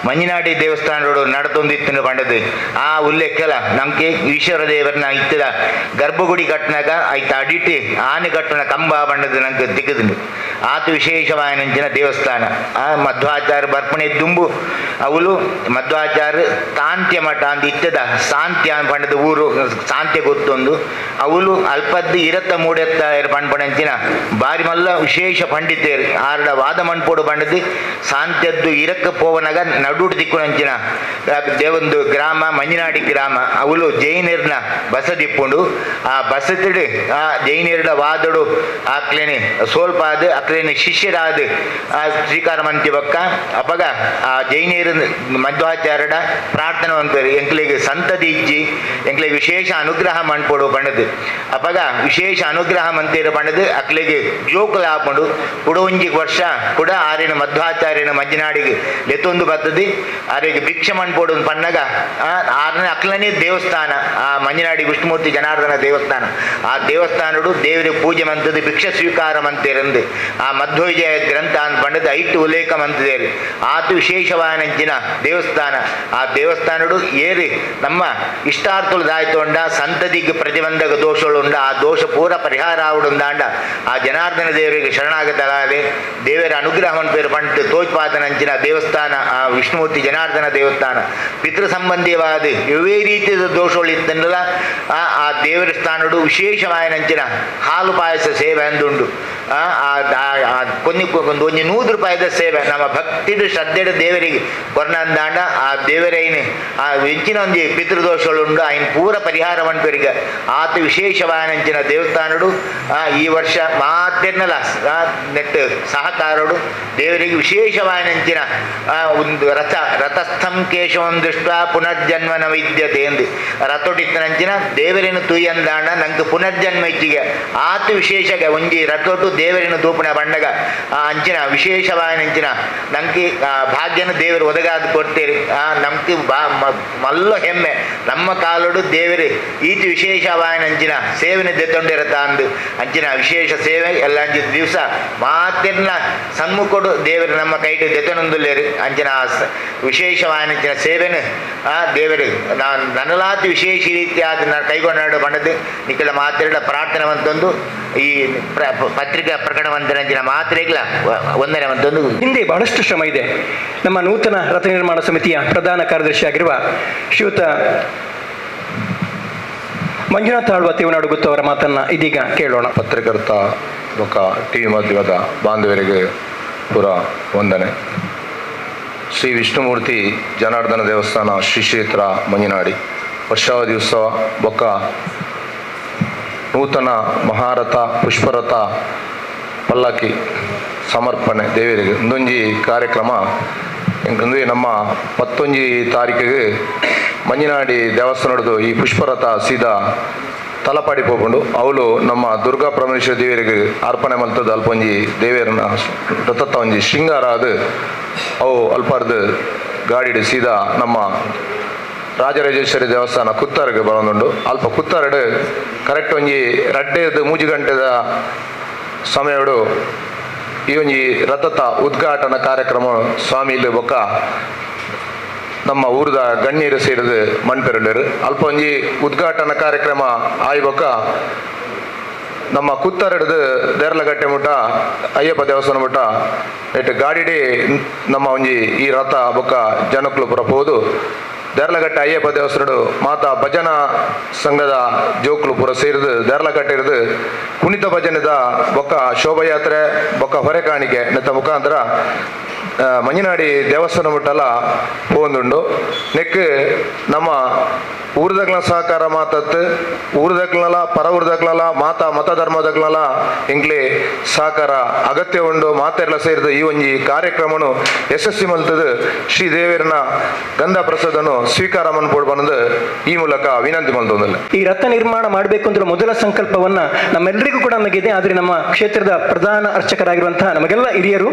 ಮಂಜನಾಡಿ ದೇವಸ್ಥಾನಗಳು ನಡತೊಂದಿತ್ತು ಪಂಡದು ಆ ಉಲ್ಲೇಖಲ ನಮ್ಗೆ ಈಶ್ವರ ದೇವರನ್ನ ಇತ್ತದ ಗರ್ಭಗುಡಿ ಕಟ್ಟಿನಾಗ ಆಯ್ತು ಅಡಿಟ್ಟು ಆನೆ ಕಟ್ಟಿನ ಕಂಬ ಪಂಡದು ನಂಗೆ ದಿಕ್ಕದು ಆತ ವಿಶೇಷವಾದ ದೇವಸ್ಥಾನ. ಆ ಮಧ್ವಾಚಾರ್ಯ ಬರ್ಪಣೆ ದುಂಬು ಅವಳು ಮಧ್ವಾಚಾರ್ಯ ತಾಂತ್ಯ ಮಠ ಅಂತ ಇತ್ತದ ಶಾಂತ್ಯ ಪಂಡದ ಊರು ಶಾಂತ್ಯ ಗೊತ್ತೊಂದು ಅವಳು ಅಲ್ಪದ್ದು 23 ಪಂಪಣಂಚಿನ ಬಾರಿ ಮಲ್ಲ ವಿಶೇಷ ಪಂಡಿತೇರು ಆರಡ ವಾದ ಮಣ್ಪೋಡು ಪಂಡದು ಶಾಂತ್ಯದ್ದು ಇರಕ್ಕ ಪೋವನಗ ನಡುಡು ದಿಕ್ಕುನಂಚಿನ ದೇವೊಂದು ಗ್ರಾಮ ಮಂಜನಾಡಿ ಗ್ರಾಮ ಅವಳು ಜೈನರ್ನ ಬಸದಿಪ್ಪುಂಡು. ಆ ಬಸದಿಡು ಆ ಜೈನರ್ಡ ವಾದಡು ಆಕ್ಲೇನೆ ಸೋಲ್ಪಾದ ಅಕ್ಲೇನೆ ಶಿಷ್ಯರಾದ ಆ ಶ್ರೀಕಾರ ಮಂತಿ ಬಕ್ಕ ಅಪಗ ಆ ಜೈನರ ಮಧ್ವಾಚಾರ್ಯಡ ಪ್ರಾರ್ಥನೆ ಅಂತಾರೆ ಎಂಕ್ಲೆಗೆ ಸಂತದಿ ಇಜ್ಜಿ ಎಂಕ್ಲೆಗೆ ವಿಶೇಷ ಅನುಗ್ರಹ ಮಣ್ಪೋಡು ಪಂಡದು ಅಪಗ ವಿಶೇಷ ಅನುಗ್ರಹ ಮಂತಿರ ಪಂಡದು ಅಕ್ಲೆಗೆ ಜೋಕುಲ ಹಾಕೊಂಡು ಕುಡೊಂಜಿ ವರ್ಷ ಕೂಡ ಆರಿನ ಮಧ್ವಾಚಾರ್ಯನ ಮಂಜನಾಡಿಗೆ ಲೆತ್ತೊಂದು ಬರ್ತದೆ. ಆರಿಗೆ ಭಿಕ್ಷೆ ಮಣ್ಪೋಡು ಪನ್ನಗ ಆರನೇ ಅಕ್ಲನೇ ದೇವಸ್ಥಾನ ಆ ಮಂಜನಾಡಿ ವಿಷ್ಣುಮೂರ್ತಿ ಜನಾರ್ದನ ದೇವಸ್ಥಾನ. ಆ ದೇವಸ್ಥಾನಡು ದೇವರಿಗೆ ಪೂಜೆ ಮಂತದ್ದು ಭಿಕ್ಷೆ ಸ್ವೀಕಾರ ಮಂತಿರಂದು ಆ ಮಧ್ವವಿಜಯ ಗ್ರಂಥ ಅಂತ ಪಂಡದು ಐಟು ಉಲ್ಲೇಖ ಮಂತಿದೇರು ಆತು ವಿಶೇಷವಾನಂಚಿನ ದೇವಸ್ಥಾನ. ಆ ದೇವಸ್ಥಾನಡು ಏರಿ ನಮ್ಮ ಇಷ್ಟಾರ್ಥಗಳು ದಾಯ್ತೊಂಡ ಸಂತದಿಗೆ ಪ್ರತಿಬಂಧಕ ದೋಷಗಳುಂಡ ಆ ದೋಷ ಪೂರ ಪರಿಹಾರ ಆವುಡುಂದಾಂಡ ಆ ಜನಾರ್ದನ ದೇವರಿಗೆ ಶರಣಾಗತಲಾದೆ ದೇವರ ಅನುಗ್ರಹವನ್ನು ಪೇರು ಪಂಡಿತು ತೋಜ್ಪಾತನಂಚಿನ ದೇವಸ್ಥಾನ ಆ ವಿಷ್ಣುಮೂರ್ತಿ ಜನಾರ್ದನ ದೇವಸ್ಥಾನ. ಪಿತೃ ಸಂಬಂಧಿವಾದ ಇವೇ ರೀತಿಯ ದೋಷಗಳು ಇತ್ತಂದಲ್ಲ ಆ ದೇವರ ಸ್ಥಾನಡು ವಿಶೇಷವಾಯನಂಚಿನ ಹಾಲು ಪಾಯಸ ಸೇವೆ ಅಂದುಂಡು. ಒಂದು 100 ರೂಪಾಯಿದ ಸೇವೆ ನಮ್ಮ ಭಕ್ತಿಡು ಶ್ರದ್ಧೆಡು ದೇವರಿಗೆ ಕೊರ್ನಂದಾಂಡ ಆ ದೇವರೈನು ಆ ಹೆಂಚಿನ ಒಂದು ಪಿತೃದೋಷಗಳುಂಡು ఆయన ಪೂರ ಪರಿಹಾರ ಮನ್ಪೆರಿಗೆ ಆತ ವಿಶೇಷವಾದಂಚಿನ ದೇವಸ್ಥಾನಡು ಈ ವರ್ಷ ಮಾತೆನ್ನಲ ನೆಟ್ ಸಹಕಾರಡು ದೇವರಿಗೆ ವಿಶೇಷವಾದಂಚಿನ ಒಂದು ರಥಸ್ಥಂ ಕೇಶವಂ ದೃಷ್ಟ ಪುನರ್ಜನ್ಮನ ವಿದ್ಯತೆ ಎಂದು ರಥೊಟ್ಟಿತ್ತನಂಚಿನ ದೇವರಿನ ತೂಯಂದಾಂಡ ನಂಗೆ ಪುನರ್ಜನ್ಮ ಇಚ್ಚಿಗೆ ಆತ ವಿಶೇಷಗೆ ಒಂಜಿ ರಥೊಟ್ಟು ದೇವರಿನ ತೂಪುನ ಬಂಡಗ ಅಂಚಿನ ವಿಶೇಷವಾದಂಚಿನ ನಂಗೆ ಭಾಗ್ಯನ ದೇವರು ಒದಗಾದ ಕೊಡ್ತೀರಿ ನಮ್ಗೆ ಮಲ್ಲ ಹೆಮ್ಮೆ ನಮ್ಮ ಕಾಲಡು ದೇವರು ಈತಿ ವಿಶೇಷವಾದಂಚಿನ ಸೇವೆನ ದೆತ್ತೊಂಡಿರತ್ತ ಅಂದು ಅಂಚಿನ ವಿಶೇಷ ಸೇವೆ ಎಲ್ಲ ಅಂಚಿನ ದಿವಸ ಮಾತೆಲ್ಲ ಸನ್ಮುಖಡು ದೇವರು ನಮ್ಮ ಕೈಟು ದೆತ್ತನೊಂದುಲ್ಲೇರು ಅಂಚಿನ ವಿಶೇಷವಾದಂಚಿನ ಸೇವೆನು ದೇವರು ನಾನು ನನಲಾತಿ ವಿಶೇಷ ರೀತಿಯಾದ ನಾನು ಕೈಗೊಂಡು ಬಂಡದ್ದು ನಿಖಿಲ ಮಾತೆರಡ ಪ್ರಾರ್ಥನೆ ಅಂತಂದು ಈ ಪತ್ರಿಕಾ ಪ್ರಕಟವಂತರಂಚಿನ ಮಾತ್ರೆಗಳ ವಂದನೆ ಅಂತಂದು ಹಿಂದೆ ಬಹಳಷ್ಟು ಶ್ರಮ ಇದೆ. ನಮ್ಮ ನೂತನ ರಥ ನಿರ್ಮಾಣ ಸಮಿತಿಯ ಪ್ರಧಾನ ಕಾರ್ಯದರ್ಶಿಯಾಗಿರುವ ಶ್ರೀಯುತ ಮಂಜುನಾಥ್ ಆಳ್ವ ತಿವನಾಡು ಗುತ್ತು ಅವರ ಮಾತನ್ನ ಇದೀಗ ಕೇಳೋಣ. ಪತ್ರಕರ್ತ ಬೊಕ್ಕ ಟಿ ವಿ ಮಾಧ್ಯಮದ ಬಾಂಧವರಿಗೆ ಪುರ ವಂದನೆ. ಶ್ರೀ ವಿಷ್ಣುಮೂರ್ತಿ ಜನಾರ್ದನ ದೇವಸ್ಥಾನ ಶ್ರೀ ಕ್ಷೇತ್ರ ಮಂಜನಾಡಿ ವರ್ಷಾವಧಿ ಉತ್ಸವ ಬೊಕ್ಕ ನೂತನ ಮಹಾರಥ ಪುಷ್ಪರಥ ಪಲ್ಲಕ್ಕಿ ಸಮರ್ಪಣೆ ದೇವರಿಗೆ ಒಂದೊಂಜಿ ಕಾರ್ಯಕ್ರಮ ಇಂದು ನಮ್ಮ 11 ತಾರೀಕಿಗೆ ಮಂಜನಾಡಿ ದೇವಸ್ಥಾನದ್ದು ಈ ಪುಷ್ಪರಥ ಸೀದಾ ತಲಪಾಡಿ ಹೋಗ್ಕೊಂಡು ಅವಳು ನಮ್ಮ ದುರ್ಗಾ ಪರಮೇಶ್ವರ ದೇವರಿಗೆ ಅರ್ಪಣೆ ಮಲ್ತದ್ದು ಅಲ್ಪೊಂಜಿ ದೇವರನ್ನ ರಥತ್ತ ಒಂಜಿ ಶೃಂಗಾರ ಅದು ಅವು ಅಲ್ಪಾರ್ದು ಗಾಡಿ ಸೀದಾ ನಮ್ಮ ರಾಜರಾಜೇಶ್ವರಿ ದೇವಸ್ಥಾನ ಕುತ್ತಾರಿಗೆ ಬರೋದುಂಡು ಅಲ್ಪ ಕುತ್ತಾರಡು ಕರೆಕ್ಟ್ ಒಂಜಿ ರಡ್ಡೆದು 3 ಗಂಟೆದ ಸಮಯಡು ಈ ಒಂಜಿ ರಥದ ಉದ್ಘಾಟನಾ ಕಾರ್ಯಕ್ರಮ ಸ್ವಾಮಿಲಿ ಬೊಕ್ಕ ನಮ್ಮ ಊರದ ಗಣ್ಯರು ಸೇರಿದು ಮಣ್ಪೆರಳರು ಅಲ್ಪ ಒಂಜಿ ಉದ್ಘಾಟನಾ ಕಾರ್ಯಕ್ರಮ ಆಯ್ ಬೊಕ್ಕ ನಮ್ಮ ಕುತ್ತರಡ್ದು ದೇರ್ಲಗಟ್ಟೆ ಮುಟ್ಟ ಅಯ್ಯಪ್ಪ ದೇವಸ್ಥಾನ ಮುಟ್ಟ ನೆಟ್ ಗಾಡಿಡಿ ನಮ್ಮ ಒಂಜಿ ಈ ರಥ ಬೊಕ್ಕ ಜನಕ್ಕಳು ಪುರ ಹೋದು ದೇರ್ಲಗಟ್ಟೆ ಅಯ್ಯಪ್ಪ ದೇವಸ್ಥಾನಡು ಮಾತಾ ಭಜನಾ ಸಂಘದ ಜೋಕ್ಲು ಪೂರ ಸೇರಿದು ದೇರ್ಲಗಟ್ಟೆ ಇರಿದು ಕುಣಿತ ಭಜನೆದ ಬೊಕ್ಕ ಶೋಭಾಯಾತ್ರೆ ಬೊಕ್ಕ ಹೊರೆ ಕಾಣಿಕೆ ನೆತ್ತ ಮುಖಾಂತರ ಮಂಜನಾಡಿ ದೇವಸ್ಥಾನ ಮುಟ್ಟಲ್ಲ ಹೋಗುಂಡು ನೆಕ್ ನಮ್ಮ ಊರ್ದಗ್ಲ ಸಹಕಾರ ಮಾತತ್ತು ಊರ್ದಗ್ಲಲ ಪರ ಊರ್ದಗ್ಲಲ ಮಾತಾ ಮತ ಧರ್ಮದಗ್ಲಲ ಎಂಗ್ಲೆ ಸಹಕಾರ ಅಗತ್ಯ ಉಂಡು ಮಾತೆಲ್ಲ ಸೇರಿದ ಈ ಒಂಜಿ ಕಾರ್ಯಕ್ರಮನು ಯಶಸ್ವಿ ಮಲ್ತದು ಶ್ರೀ ದೇವರನ ಗಂಧ ಪ್ರಸಾದನು ಸ್ವೀಕಾರ ಮನ್ಪಡ್ಬಂದು ಈ ಮೂಲಕ ವಿನಂತಿ ಮಲ್ತೊಂದಿಲ್ಲ. ಈ ರಥ ನಿರ್ಮಾಣ ಮಾಡಬೇಕು ಅಂತ ಮೊದಲ ಸಂಕಲ್ಪವನ್ನ ನಮ್ಮೆಲ್ಲರಿಗೂ ಕೂಡ ನಮಗಿದೆ. ಆದರೆ ನಮ್ಮ ಕ್ಷೇತ್ರದ ಪ್ರಧಾನ ಅರ್ಚಕರಾಗಿರುವಂತಹ ನಮಗೆಲ್ಲ ಹಿರಿಯರು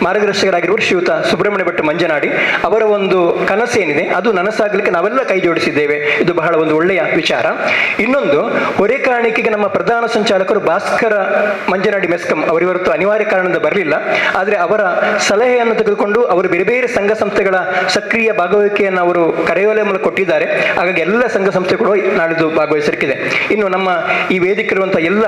ಮಾರ್ಗದರ್ಶಕರಾಗಿರುವ ಶ್ರೀಯುತ ಸುಬ್ರಹ್ಮಣ್ಯ ಭಟ್ ಮಂಜನಾಡಿ ಅವರ ಒಂದು ಕನಸೇನಿದೆ ಅದು ನನಸಾಗಲಿಕ್ಕೆ ನಾವೆಲ್ಲ ಕೈ ಜೋಡಿಸಿದ್ದೇವೆ. ಇದು ಬಹಳ ಒಂದು ಒಳ್ಳೆಯ ವಿಚಾರ. ಇನ್ನೊಂದು ಹೊರೆ ಕಾಣಿಕೆಗೆ ನಮ್ಮ ಪ್ರಧಾನ ಸಂಚಾಲಕರು ಭಾಸ್ಕರ ಮಂಜನಾಡಿ ಮೆಸ್ಕಂ ಅವರಿವತ್ತು ಅನಿವಾರ್ಯ ಕಾರಣದಿಂದ ಬರಲಿಲ್ಲ. ಆದರೆ ಅವರ ಸಲಹೆಯನ್ನು ತೆಗೆದುಕೊಂಡು ಅವರು ಬೇರೆ ಬೇರೆ ಸಂಘ ಸಂಸ್ಥೆಗಳ ಸಕ್ರಿಯ ಭಾಗವಹಿಕೆಯನ್ನು ಅವರು ಕರೆಯೋಲೆ ಮೂಲಕ ಕೊಟ್ಟಿದ್ದಾರೆ. ಹಾಗಾಗಿ ಎಲ್ಲ ಸಂಘ ಸಂಸ್ಥೆಗಳು ನಾಳಿದ್ದು ಭಾಗವಹಿಸಲಿಕ್ಕಿದೆ. ಇನ್ನು ನಮ್ಮ ಈ ವೇದಿಕೆ ಇರುವಂತಹ ಎಲ್ಲ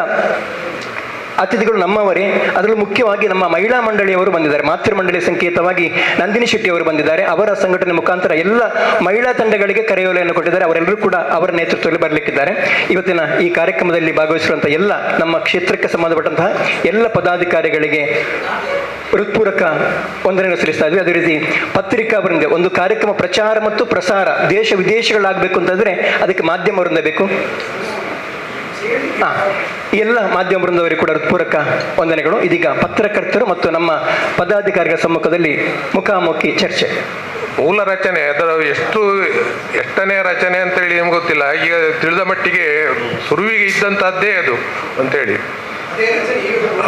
ಅತಿಥಿಗಳು ನಮ್ಮವರೇ. ಅದರಲ್ಲೂ ಮುಖ್ಯವಾಗಿ ನಮ್ಮ ಮಹಿಳಾ ಮಂಡಳಿಯವರು ಬಂದಿದ್ದಾರೆ. ಮಾತೃ ಮಂಡಳಿಯ ಸಂಕೇತವಾಗಿ ನಂದಿನಿ ಶೆಟ್ಟಿ ಅವರು ಬಂದಿದ್ದಾರೆ. ಅವರ ಸಂಘಟನೆ ಮುಖಾಂತರ ಎಲ್ಲ ಮಹಿಳಾ ತಂಡಗಳಿಗೆ ಕರೆಯೋಲೆಯನ್ನು ಕೊಟ್ಟಿದ್ದಾರೆ. ಅವರೆಲ್ಲರೂ ಕೂಡ ಅವರ ನೇತೃತ್ವದಲ್ಲಿ ಬರಲಿಕ್ಕಿದ್ದಾರೆ. ಇವತ್ತಿನ ಈ ಕಾರ್ಯಕ್ರಮದಲ್ಲಿ ಭಾಗವಹಿಸಿರುವಂತಹ ಎಲ್ಲ ನಮ್ಮ ಕ್ಷೇತ್ರಕ್ಕೆ ಸಂಬಂಧಪಟ್ಟಂತಹ ಎಲ್ಲ ಪದಾಧಿಕಾರಿಗಳಿಗೆ ಹೃತ್ಪೂರ್ವಕ ವಂದನೆಯನ್ನು ಸಲ್ಲಿಸ್ತಾ ಇದ್ವಿ. ಅದೇ ರೀತಿ ಪತ್ರಿಕಾ ವೃಂದ ಒಂದು ಕಾರ್ಯಕ್ರಮ ಪ್ರಚಾರ ಮತ್ತು ಪ್ರಸಾರ ದೇಶ ವಿದೇಶಗಳಾಗಬೇಕು ಅಂತಂದ್ರೆ ಅದಕ್ಕೆ ಮಾಧ್ಯಮ ವೃಂದ ಬೇಕು. ಎಲ್ಲ ಮಾಧ್ಯಮ ವೃಂದವರಿಗೆ ಕೂಡ ಹೃತ್ಪೂರ್ವಕ ವಂದನೆಗಳು. ಇದೀಗ ಪತ್ರಕರ್ತರು ಮತ್ತು ನಮ್ಮ ಪದಾಧಿಕಾರಿಗಳ ಸಮ್ಮುಖದಲ್ಲಿ ಮುಖಾಮುಖಿ ಚರ್ಚೆ. ಮೂಲ ರಚನೆ ಅದರ ಎಷ್ಟನೇ ರಚನೆ ಅಂತೇಳಿ ನಿಮ್ಗೆ ಗೊತ್ತಿಲ್ಲ. ಈಗ ತಿಳಿದ ಮಟ್ಟಿಗೆ ಸುರುವಿಗೆ ಇದ್ದಂತಹದ್ದೇ ಅದು ಅಂತೇಳಿ.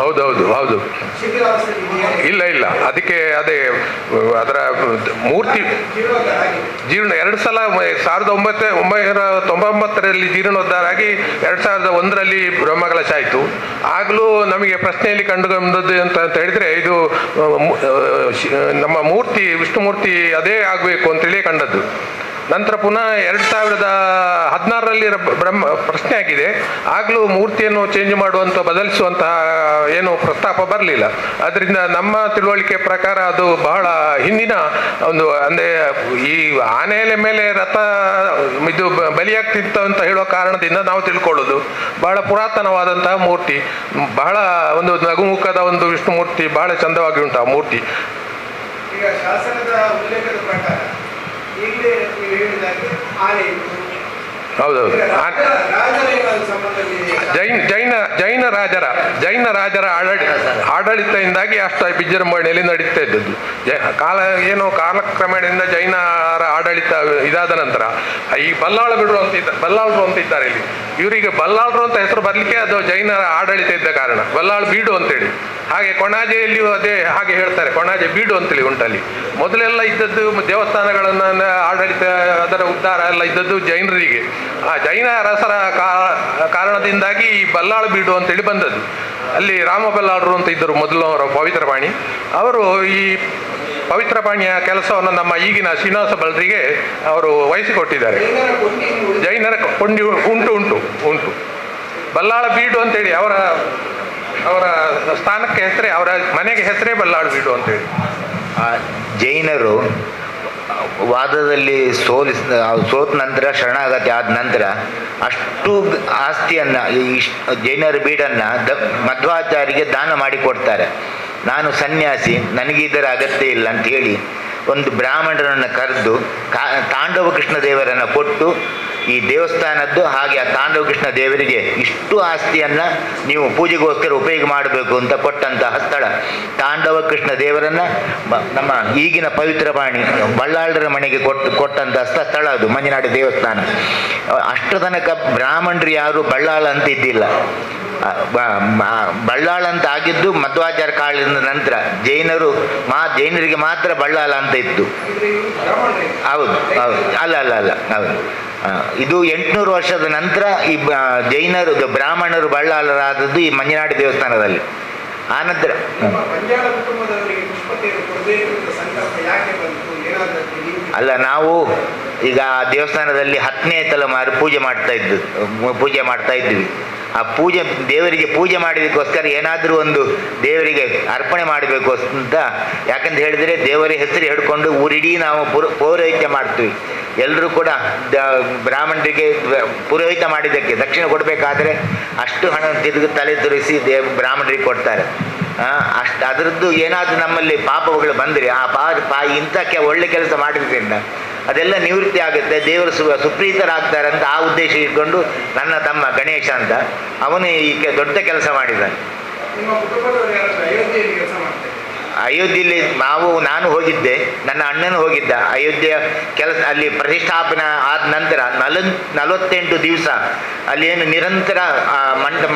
ಹೌದೌದು ಹೌದು. ಇಲ್ಲ ಅದಕ್ಕೆ ಅದೇ ಅದರ ಮೂರ್ತಿ ಜೀರ್ಣ 2 ಸಲ 1999ರಲ್ಲಿ ಜೀರ್ಣೋದ್ಧಾರ ಆಗಿ 2001ರಲ್ಲಿ ಬ್ರಹ್ಮಕಲಶ ಆಯಿತು. ಆಗಲೂ ನಮಗೆ ಪ್ರಶ್ನೆಯಲ್ಲಿ ಕಂಡುಕೊಂಡದ್ದು ಅಂತ ಹೇಳಿದ್ರೆ ಇದು ನಮ್ಮ ಮೂರ್ತಿ ವಿಷ್ಣು ಮೂರ್ತಿ ಅದೇ ಆಗಬೇಕು ಅಂತೇಳಿ ಕಂಡದ್ದು. ನಂತರ ಪುನಃ 2016ರಲ್ಲಿ ಬ್ರಹ್ಮ ಪ್ರಶ್ನೆ ಆಗಿದೆ. ಆಗಲೂ ಮೂರ್ತಿಯನ್ನು ಚೇಂಜ್ ಮಾಡುವಂಥ ಬದಲಿಸುವಂತಹ ಏನು ಪ್ರಸ್ತಾಪ ಬರಲಿಲ್ಲ. ಅದರಿಂದ ನಮ್ಮ ತಿಳುವಳಿಕೆ ಪ್ರಕಾರ ಅದು ಬಹಳ ಹಿಂದಿನ ಒಂದು, ಅಂದರೆ ಈ ಆನೆಯ ಮೇಲೆ ರಥ ಇದು ಬಲಿಯಾಗ್ತಿತ್ತು ಅಂತ ಹೇಳೋ ಕಾರಣದಿಂದ ನಾವು ತಿಳ್ಕೊಳ್ಳೋದು ಬಹಳ ಪುರಾತನವಾದಂತಹ ಮೂರ್ತಿ, ಬಹಳ ಒಂದು ನಗುಮುಖದ ಒಂದು ವಿಷ್ಣು ಮೂರ್ತಿ, ಬಹಳ ಚಂದವಾಗಿ ಉಂಟು ಆ ಮೂರ್ತಿ. ಈಗ ಶಾಸನದ ಉಲ್ಲೇಖದ ಪ್ರಕಾರ ಈಗಲೇ ನೀವು ಹೇಳಿದಾಗೆ ಆನೆ ಹೌದೌದು. ಜೈನ ರಾಜರ ಆಡಳಿತದಿಂದಾಗಿ ಅಷ್ಟು ವಿಜೃಂಭಣೆಯಲ್ಲಿ ನಡೀತಾ ಇದ್ದದ್ದು. ಕಾಲಕ್ರಮೇಣದಿಂದ ಜೈನರ ಆಡಳಿತ ಇದಾದ ನಂತರ ಈ ಬಲ್ಲಾಳರು ಅಂತ ಇದ್ದಾರೆ ಇಲ್ಲಿ. ಇವರಿಗೆ ಬಲ್ಲಾಳರು ಅಂತ ಹೆಸರು ಬರಲಿಕ್ಕೆ ಅದು ಜೈನರ ಆಡಳಿತ ಇದ್ದ ಕಾರಣ ಬಲ್ಲಾಳ್ ಬೀಡು ಅಂತೇಳಿ. ಹಾಗೆ ಕೊಣಾಜೆಯಲ್ಲಿಯೂ ಅದೇ ಹಾಗೆ ಹೇಳ್ತಾರೆ, ಕೊಣಾಜೆ ಬೀಡು ಅಂತೇಳಿ ಉಂಟಲ್ಲಿ. ಮೊದಲೆಲ್ಲ ಇದ್ದದ್ದು ದೇವಸ್ಥಾನಗಳನ್ನು ಆಡಳಿತ, ಅದರ ಉದ್ಧಾರ ಎಲ್ಲ ಇದ್ದದ್ದು ಜೈನರಿಗೆ. ಆ ಜೈನ ಅರಸರ ಕಾರಣದಿಂದಾಗಿ ಈ ಬಲ್ಲಾಳ ಬೀಡು ಅಂತೇಳಿ ಬಂದದ್ದು. ಅಲ್ಲಿ ರಾಮ ಬಲ್ಲಾಳರು ಅಂತ ಇದ್ದರು ಮೊದಲನವರು, ಪವಿತ್ರ ಪಾಣಿ. ಅವರು ಈ ಪವಿತ್ರ ಪಾಣಿಯ ಕೆಲಸವನ್ನು ನಮ್ಮ ಈಗಿನ ಶ್ರೀನಿವಾಸ ಬಲ್ರಿಗೆ ಅವರು ವಹಿಸಿಕೊಟ್ಟಿದ್ದಾರೆ. ಜೈನರ ಕೊಂಡಿ ಉಂಟು. ಬಲ್ಲಾಳ ಬೀಡು ಅಂತೇಳಿ ಅವರ ಸ್ಥಾನಕ್ಕೆ ಹೆಸರೇ, ಅವರ ಮನೆಗೆ ಹೆಸರೇ ಬಲ್ಲಾಳ ಬೀಡು ಅಂತೇಳಿ. ಜೈನರು ವಾದದಲ್ಲಿ ಸೋತ ನಂತರ, ಶರಣಾಗತಿ ಆದ ನಂತರ ಅಷ್ಟು ಆಸ್ತಿಯನ್ನು, ಜೈನರ ಬೀಡನ್ನು ಮಧ್ವಾಚಾರ್ಯರಿಗೆ ದಾನ ಮಾಡಿಕೊಡ್ತಾರೆ. ನಾನು ಸನ್ಯಾಸಿ, ನನಗೆ ಇದರ ಅಗತ್ಯ ಇಲ್ಲ ಅಂತ ಹೇಳಿ ಒಂದು ಬ್ರಾಹ್ಮಣರನ್ನು ಕರೆದು ತಾಂಡವ ಕೃಷ್ಣ ದೇವರನ್ನು ಕೊಟ್ಟು, ಈ ದೇವಸ್ಥಾನದ್ದು ಹಾಗೆ ಆ ತಾಂಡವ ಕೃಷ್ಣ ದೇವರಿಗೆ ಇಷ್ಟು ಆಸ್ತಿಯನ್ನು ನೀವು ಪೂಜೆಗೋಸ್ಕರ ಉಪಯೋಗ ಮಾಡಬೇಕು ಅಂತ ಕೊಟ್ಟಂತಹ ಸ್ಥಳ ತಾಂಡವ ಕೃಷ್ಣ ದೇವರನ್ನು ನಮ್ಮ ಈಗಿನ ಪವಿತ್ರ ಪಾಣಿ ಬಳ್ಳಾಳರ ಮನೆಗೆ ಕೊಟ್ಟಂತಹ ಸ್ಥಳ ಅದು ಮಂಜನಾಡಿ ದೇವಸ್ಥಾನ. ಅಷ್ಟು ತನಕ ಬ್ರಾಹ್ಮಣರು ಯಾರು ಬಳ್ಳಾಳ ಅಂತ ಇದ್ದಿಲ್ಲ. ಬಳ್ಳಾಳ ಅಂತ ಆಗಿದ್ದು ಮಧ್ವಾಚಾರ್ಯ ಕಾಲದ ನಂತರ ಜೈನರಿಗೆ ಮಾತ್ರ ಬಳ್ಳಾಳ ಅಂತ ಇತ್ತು. ಹೌದು. ಅಲ್ಲ ಹೌದು. ಇದು 800 ವರ್ಷದ ನಂತರ ಈ ಜೈನರು ಬ್ರಾಹ್ಮಣರು ಬಳ್ಳಾಳರಾದದ್ದು ಈ ಮಂಜನಾಡಿ ದೇವಸ್ಥಾನದಲ್ಲಿ. ಆನಂತರ ಅಲ್ಲ, ನಾವು ಈಗ ದೇವಸ್ಥಾನದಲ್ಲಿ 10ನೇ ತಲೆಮಾರು ಪೂಜೆ ಮಾಡ್ತಾ ಇದ್ವಿ. ಆ ದೇವರಿಗೆ ಪೂಜೆ ಮಾಡೋದಕ್ಕೋಸ್ಕರ ಏನಾದರೂ ಒಂದು ದೇವರಿಗೆ ಅರ್ಪಣೆ ಮಾಡಬೇಕು ಅಂತ, ಯಾಕಂತ ಹೇಳಿದರೆ ದೇವರ ಹೆಸರು ಹಿಡ್ಕೊಂಡು ಊರಿಡೀ ನಾವು ಪೌರೋಹಿತ್ಯ ಮಾಡ್ತೀವಿ. ಎಲ್ಲರೂ ಕೂಡ ಬ್ರಾಹ್ಮಣರಿಗೆ ಪುರೋಹಿತ ಮಾಡಿದ್ದಕ್ಕೆ ದಕ್ಷಿಣ ಕೊಡಬೇಕಾದ್ರೆ ಅಷ್ಟು ಹಣ ತಲೆ ತುರಿಸಿ ಬ್ರಾಹ್ಮಣರಿಗೆ ಕೊಡ್ತಾರೆ. ಅದರದ್ದು ಏನಾದರೂ ನಮ್ಮಲ್ಲಿ ಪಾಪಗಳು ಬಂದರೆ ಇಂಥ ಒಳ್ಳೆ ಕೆಲಸ ಮಾಡಿದ್ರಿಂದ ಅದೆಲ್ಲ ನಿವೃತ್ತಿ ಆಗುತ್ತೆ, ದೇವರು ಸುಪ್ರೀತರಾಗ್ತಾರೆ ಅಂತ ಆ ಉದ್ದೇಶ ಇಟ್ಕೊಂಡು ನನ್ನ ತಮ್ಮ ಗಣೇಶ ಅಂತ ಅವನು ಈ ದೊಡ್ಡ ಕೆಲಸ ಮಾಡಿದ್ದಾನೆ. ಅಯೋಧ್ಯೆಯಲ್ಲಿ ನಾನು ಹೋಗಿದ್ದೆ, ನನ್ನ ಅಣ್ಣನೂ ಹೋಗಿದ್ದ. ಅಯೋಧ್ಯೆಯ ಕೆಲಸ ಅಲ್ಲಿ ಪ್ರತಿಷ್ಠಾಪನೆ ಆದ ನಂತರ 48 ದಿವಸ ಅಲ್ಲಿ ಏನು ನಿರಂತರ